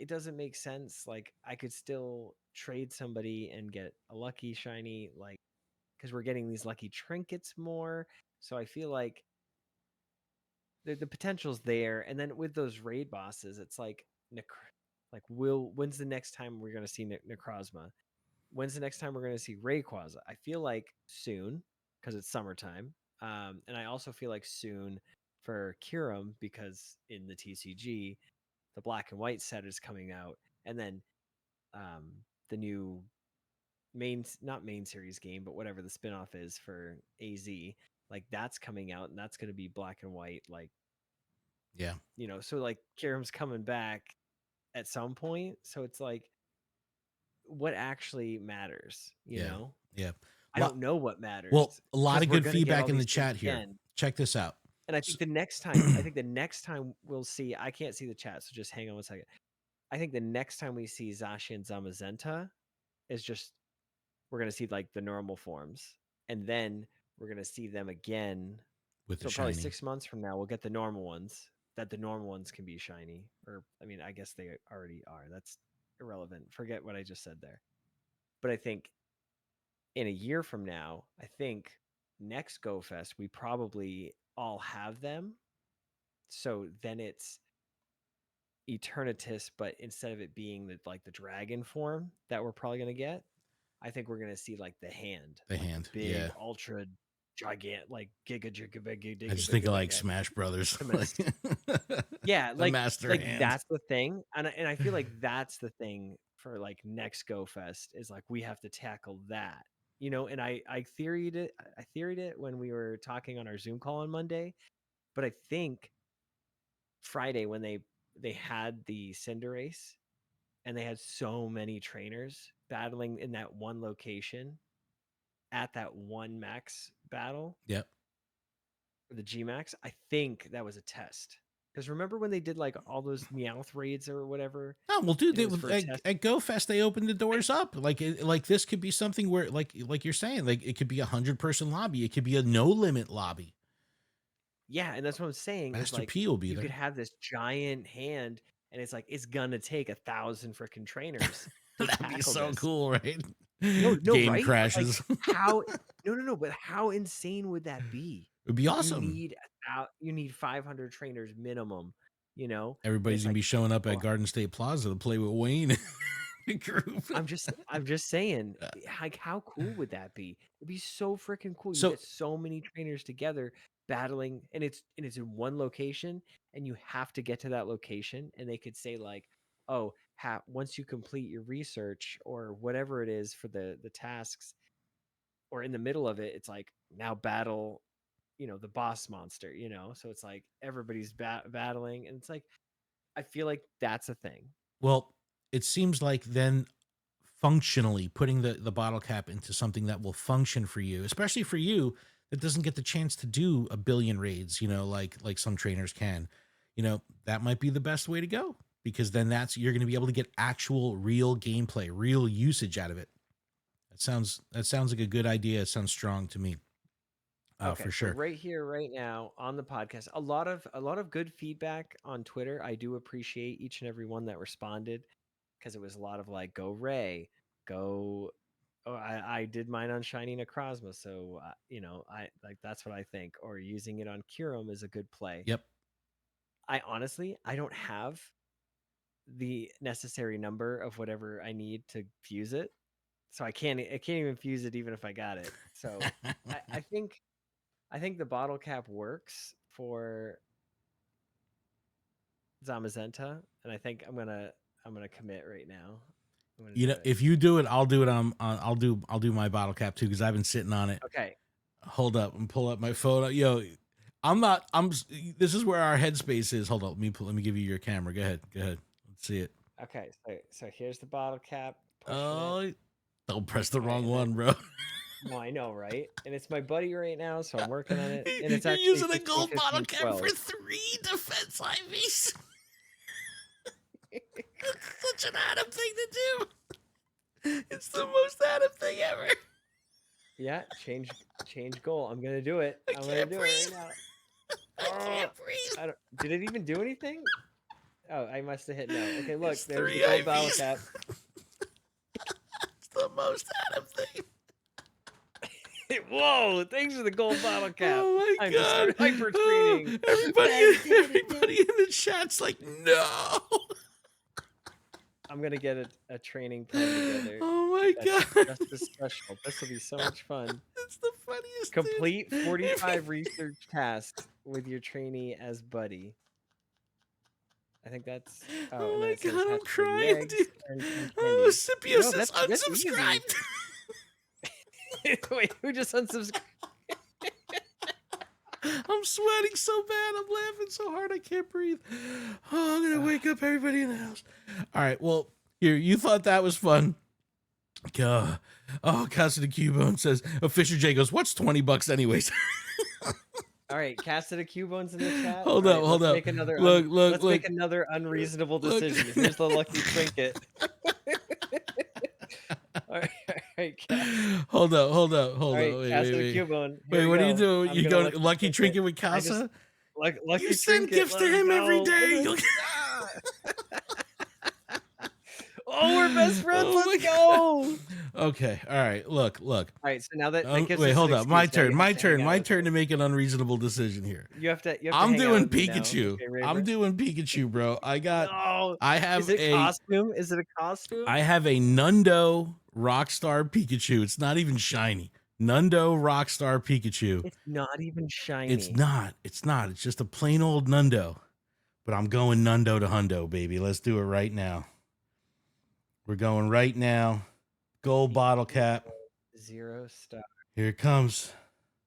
[SPEAKER 2] doesn't make sense? Like I could still trade somebody and get a lucky shiny, like because we're getting these lucky trinkets more. So I feel like the potential's there. And then with those raid bosses, it's like when's the next time we're gonna see Necrozma? When's the next time we're going to see Rayquaza? I feel like soon because it's summertime. And I also feel like soon for Kyurem because in the TCG, the black and white set is coming out. And then the new not main series game, but whatever the spinoff is for AZ, like that's coming out and that's going to be black and white. Like,
[SPEAKER 1] Yeah.
[SPEAKER 2] so like Kyurem's coming back at some point. So it's like, what actually matters,
[SPEAKER 1] Yeah. Yeah.
[SPEAKER 2] I don't know what
[SPEAKER 1] Well,
[SPEAKER 2] matters
[SPEAKER 1] a lot
[SPEAKER 2] because
[SPEAKER 1] of
[SPEAKER 2] we're
[SPEAKER 1] good
[SPEAKER 2] gonna get all
[SPEAKER 1] feedback in
[SPEAKER 2] these
[SPEAKER 1] the
[SPEAKER 2] things
[SPEAKER 1] chat here.
[SPEAKER 2] again.
[SPEAKER 1] Check this out.
[SPEAKER 2] And I think the next time we'll see, I can't see the chat, so just hang on one second. I think the next time we see Zashi and Zamazenta is just we're gonna see like the normal forms, and then we're gonna see them again.
[SPEAKER 1] With the
[SPEAKER 2] So probably
[SPEAKER 1] shiny.
[SPEAKER 2] 6 months from now, we'll get the normal ones. That the normal ones can be shiny, or I mean, I guess they already are. That's irrelevant. Forget what I just said there. But I think in a year from now, I think next Go Fest, we probably all have them. So then it's Eternatus, but instead of it being the dragon form that we're probably gonna get, I think we're gonna see like the hand,
[SPEAKER 1] The
[SPEAKER 2] like the
[SPEAKER 1] hand.
[SPEAKER 2] big
[SPEAKER 1] Yeah.
[SPEAKER 2] ultra gigant, like giga big
[SPEAKER 1] I just think of like Smash Brothers.
[SPEAKER 2] yeah,
[SPEAKER 1] The master hand.
[SPEAKER 2] that's the thing, and I feel like that's the thing for like next Go Fest is like we have to tackle that, And I theoried it when we were talking on our Zoom call on Monday, but I think Friday when they had the Cinderace and they had so many trainers battling in that one location at that one max battle.
[SPEAKER 1] Yep.
[SPEAKER 2] The G Max, I think that was a test. Because remember when they did like all those Meowth raids or whatever?
[SPEAKER 1] Oh well, dude,
[SPEAKER 2] It was for a test.
[SPEAKER 1] at Go Fest they opened the doors up. Like this could be something where like you're saying, like it could be 100-person lobby. It could be a no limit lobby.
[SPEAKER 2] Yeah, and that's what I'm saying. Is
[SPEAKER 1] Master
[SPEAKER 2] like
[SPEAKER 1] P will be
[SPEAKER 2] you
[SPEAKER 1] there.
[SPEAKER 2] could have this giant hand, and it's like it's gonna take 1,000 freaking trainers to
[SPEAKER 1] That'd be
[SPEAKER 2] tackle
[SPEAKER 1] so
[SPEAKER 2] this.
[SPEAKER 1] cool, right?
[SPEAKER 2] No,
[SPEAKER 1] Game
[SPEAKER 2] right? But, like,
[SPEAKER 1] crashes.
[SPEAKER 2] how? No. But how insane would that be?
[SPEAKER 1] It'd be
[SPEAKER 2] You
[SPEAKER 1] awesome.
[SPEAKER 2] need you need 500 trainers minimum. And
[SPEAKER 1] Everybody's
[SPEAKER 2] it's
[SPEAKER 1] gonna
[SPEAKER 2] like,
[SPEAKER 1] be showing up at
[SPEAKER 2] well,
[SPEAKER 1] Garden State Plaza to play with Wayne. Group.
[SPEAKER 2] I'm just saying, like, how cool would that be? It'd be so freaking cool. You
[SPEAKER 1] So
[SPEAKER 2] get so many trainers together battling, and it's in one location, and you have to get to that location, and they could say like, oh, once you complete your research or whatever it is for the tasks, or in the middle of it, it's like now battle, the boss monster. So it's like everybody's battling, and it's like I feel like that's a thing.
[SPEAKER 1] well, it seems like then functionally putting the bottle cap into something that will function for you, especially for you that doesn't get the chance to do a billion raids, like some trainers can, that might be the best way to go, because then you're going to be able to get actual real gameplay, real usage out of it. That sounds like a good idea. It sounds strong to me.
[SPEAKER 2] Okay,
[SPEAKER 1] For
[SPEAKER 2] so
[SPEAKER 1] sure.
[SPEAKER 2] right here, right now on the podcast, a lot of good feedback on Twitter. I do appreciate each and every one that responded because it was a lot of like, "Go Ray, go." Oh, I did mine on Shiny Necrozma, so I like that's what I think. Or using it on Kyurem is a good play.
[SPEAKER 1] Yep.
[SPEAKER 2] I don't have the necessary number of whatever I need to fuse it, so I can't even fuse it even if I got it. So I think. I think the bottle cap works for Zamazenta, and I think I'm gonna commit right now. I'm gonna do it.
[SPEAKER 1] If you do it, I'll do it. I'll do my bottle cap too, because I've been sitting on it.
[SPEAKER 2] Okay.
[SPEAKER 1] Hold up and pull up my photo. Yo, this is where our headspace is. Hold up. Let me give you your camera. Go ahead. Let's see it.
[SPEAKER 2] Okay. So here's the bottle cap. Pushing
[SPEAKER 1] Oh,
[SPEAKER 2] it.
[SPEAKER 1] don't press the
[SPEAKER 2] Okay,
[SPEAKER 1] wrong
[SPEAKER 2] and then
[SPEAKER 1] one, bro.
[SPEAKER 2] Well, I know, right? And it's my buddy right now, so I'm working on it. And it's
[SPEAKER 1] You're
[SPEAKER 2] actually
[SPEAKER 1] using a
[SPEAKER 2] 15,
[SPEAKER 1] gold bottle
[SPEAKER 2] 15,
[SPEAKER 1] cap
[SPEAKER 2] 12.
[SPEAKER 1] for 3 defense IVs. It's such an Adam thing to do. It's the most Adam thing ever.
[SPEAKER 2] Yeah, change goal. I'm gonna do it. I'm gonna do it right now.
[SPEAKER 1] I can't breathe.
[SPEAKER 2] Did it even do anything? Oh, I must have hit no. Okay, look,
[SPEAKER 1] It's
[SPEAKER 2] there's
[SPEAKER 1] 3
[SPEAKER 2] the gold
[SPEAKER 1] IVs.
[SPEAKER 2] bottle cap.
[SPEAKER 1] It's the most Adam thing.
[SPEAKER 2] Whoa! Thanks for the gold bottle cap.
[SPEAKER 1] Oh my
[SPEAKER 2] I'm
[SPEAKER 1] god!
[SPEAKER 2] just hyper training.
[SPEAKER 1] Everybody in the chat's like, no.
[SPEAKER 2] I'm gonna get a training plan together.
[SPEAKER 1] Oh my god!
[SPEAKER 2] That's the special. This will be so much fun.
[SPEAKER 1] It's the funniest.
[SPEAKER 2] Complete 45 research tasks with your trainee as buddy. I think that's.
[SPEAKER 1] Oh my god! I'm crying,
[SPEAKER 2] eggs,
[SPEAKER 1] dude. Oh, Scipio says
[SPEAKER 2] that's
[SPEAKER 1] unsubscribed.
[SPEAKER 2] Wait, who just unsubscribed?
[SPEAKER 1] I'm sweating so bad. I'm laughing so hard I can't breathe. Oh, I'm gonna wake up everybody in the house. All right. Well, here, you thought that was fun. Oh, Casa de Cubone says, Fisher J goes, what's $20 anyways?
[SPEAKER 2] All right, Casa de Cubone's in the chat.
[SPEAKER 1] Hold up.
[SPEAKER 2] Make another let's make another unreasonable decision. Here's the lucky trinket. All right,
[SPEAKER 1] hold up.
[SPEAKER 2] Wait, Casa de Cubone.
[SPEAKER 1] Wait, what are you doing? You going lucky trinket with Casa?
[SPEAKER 2] Lucky
[SPEAKER 1] you send
[SPEAKER 2] trinket,
[SPEAKER 1] gifts to him every day.
[SPEAKER 2] Oh, we're best friends. Let's go.
[SPEAKER 1] Okay. All right. Look. All
[SPEAKER 2] right. So now that
[SPEAKER 1] wait, hold up. My turn to make an unreasonable decision here.
[SPEAKER 2] You have to
[SPEAKER 1] I'm doing Pikachu.
[SPEAKER 2] Okay,
[SPEAKER 1] I'm doing Pikachu, bro. I have
[SPEAKER 2] Is it a costume? Is it a costume?
[SPEAKER 1] I have a Nundo Rockstar Pikachu. It's not even shiny. Nundo Rockstar Pikachu.
[SPEAKER 2] It's not even shiny.
[SPEAKER 1] It's not. It's just a plain old Nundo. But I'm going Nundo to Hundo, baby. Let's do it right now. We're going right now. Gold bottle cap.
[SPEAKER 2] 0 star.
[SPEAKER 1] Here it comes.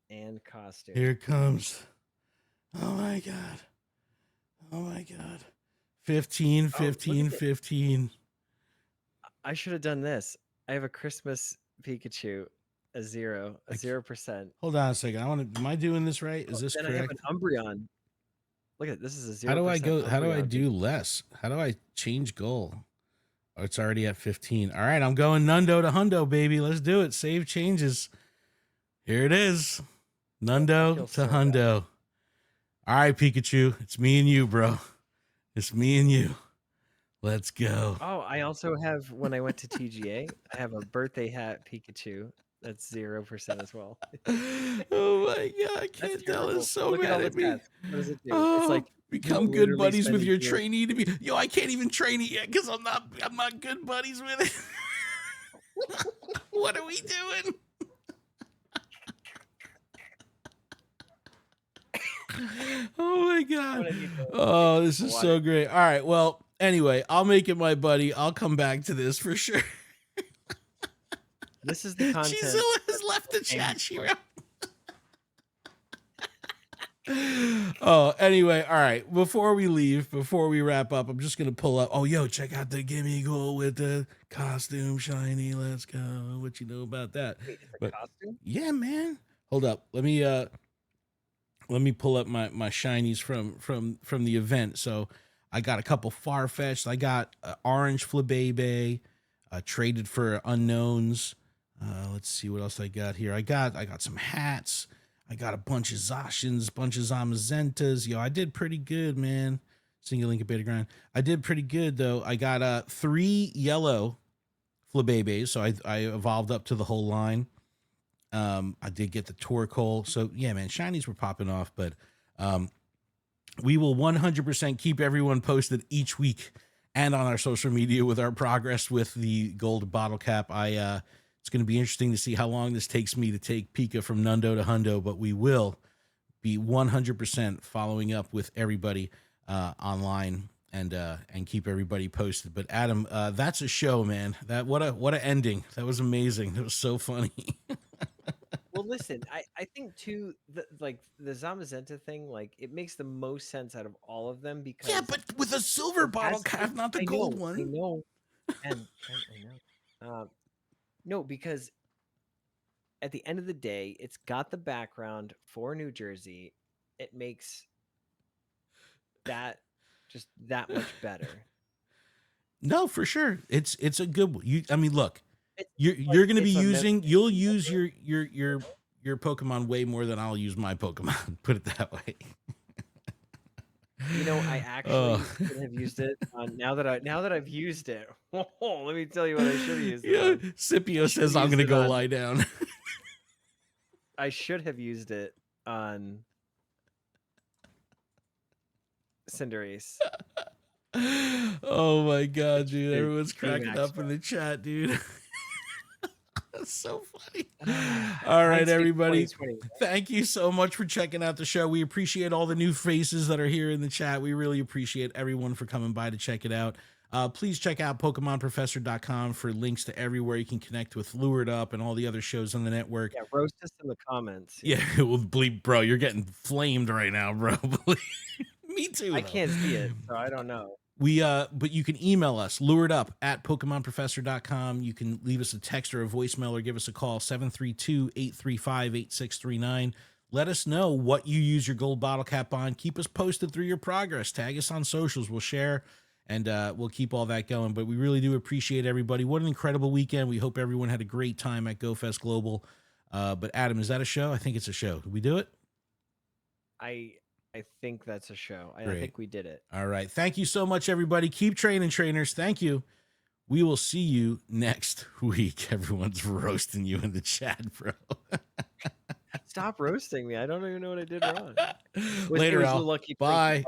[SPEAKER 2] And costume.
[SPEAKER 1] Here it comes. Oh my god. 15.
[SPEAKER 2] I should have done this. I have a Christmas Pikachu, a 0%.
[SPEAKER 1] Hold on a second. Am I doing this right? Is this correct?
[SPEAKER 2] I have an Umbreon. Look at this. Is a 0%.
[SPEAKER 1] How do I go? How do I
[SPEAKER 2] Umbreon
[SPEAKER 1] do less? How do I change goal? Oh, it's already at 15. All right, I'm going Nundo to Hundo, baby. Let's do it. Save changes. Here it is. Nundo to Hundo. All right, Pikachu. It's me and you, bro. It's me and you. Let's go.
[SPEAKER 2] Oh, I also have, when I went to TGA, I have a birthday hat Pikachu. That's 0% as well.
[SPEAKER 1] Oh my god, Cantel is so mad at me.
[SPEAKER 2] What does it do?
[SPEAKER 1] Oh,
[SPEAKER 2] it's like
[SPEAKER 1] become good buddies with your trainee to be. Yo, I can't even train it yet because I'm not good buddies with it. What are we doing? Oh my god. Oh, this is so great. All right, well, anyway, I'll make it my buddy. I'll come back to this for sure.
[SPEAKER 2] This is the content.
[SPEAKER 1] Gisela has left the chat, Shiro. Oh, anyway, all right. Before we wrap up, I'm just gonna pull up. Oh, yo, check out the gimme goal with the costume shiny. Let's go. What you know about that?
[SPEAKER 2] Wait, it's a costume?
[SPEAKER 1] Yeah, man. Hold up. Let me pull up my shinies from the event. So I got a couple Farfetch'd. I got orange Flabébé, traded for unknowns. Let's see what else I got here. I got some hats. I got a bunch of Zacians, bunch of Zamazentas. Yo, I did pretty good, man. Single link beta grind. I did pretty good though. I got 3 yellow Flabébés, so I evolved up to the whole line. I did get the Torkoal. So yeah, man, shinies were popping off, but we will 100% keep everyone posted each week and on our social media with our progress with the gold bottle cap. It's going to be interesting to see how long this takes me to take Pika from Nundo to Hundo, but we will be 100% following up with everybody online and keep everybody posted. But Adam, that's a show, man. What a ending. That was amazing. It was so funny.
[SPEAKER 2] Well, listen, I think too, the Zamazenta thing, like it makes the most sense out of all of them because
[SPEAKER 1] but with a silver bottle cap, not the gold one.
[SPEAKER 2] I know, and I know. No, because at the end of the day, it's got the background for New Jersey. It makes that just that much better.
[SPEAKER 1] No, for sure. It's a good one. I mean, look,
[SPEAKER 2] It's
[SPEAKER 1] you're going to be
[SPEAKER 2] it's a
[SPEAKER 1] using,
[SPEAKER 2] myth.
[SPEAKER 1] you'll use your Pokemon way more than I'll use my Pokemon. Put it that way.
[SPEAKER 2] You know, I actually should have used it on now that I've used it. Let me tell you what I should have used it on.
[SPEAKER 1] Scipio says I'm going to go lie down.
[SPEAKER 2] I should have used it on Cinderace.
[SPEAKER 1] Oh my god, dude. Everyone's cracking up in the chat, dude. That's so funny. All right, everybody. Thank you so much for checking out the show. We appreciate all the new faces that are here in the chat. We really appreciate everyone for coming by to check it out. Please check out PokemonProfessor.com for links to everywhere you can connect with Lured Up and all the other shows on the network.
[SPEAKER 2] Yeah, roast us in the comments.
[SPEAKER 1] Yeah, well, bleep, bro, you're getting flamed right now, bro. Me too.
[SPEAKER 2] I can't see it, so I don't know.
[SPEAKER 1] But you can email us, luredup@PokemonProfessor.com. You can leave us a text or a voicemail or give us a call, 732-835-8639. Let us know what you use your gold bottle cap on. Keep us posted through your progress. Tag us on socials. We'll share and we'll keep all that going. But we really do appreciate everybody. What an incredible weekend. We hope everyone had a great time at GoFest Global. But Adam, is that a show? I think it's a show. Did we do it?
[SPEAKER 2] I think that's a show. I think we did it.
[SPEAKER 1] All right. Thank you so much, everybody. Keep training, trainers. Thank you. We will see you next week. Everyone's roasting you in the chat, bro.
[SPEAKER 2] Stop roasting me. I don't even know what I did wrong.
[SPEAKER 1] Later, Al. Bye.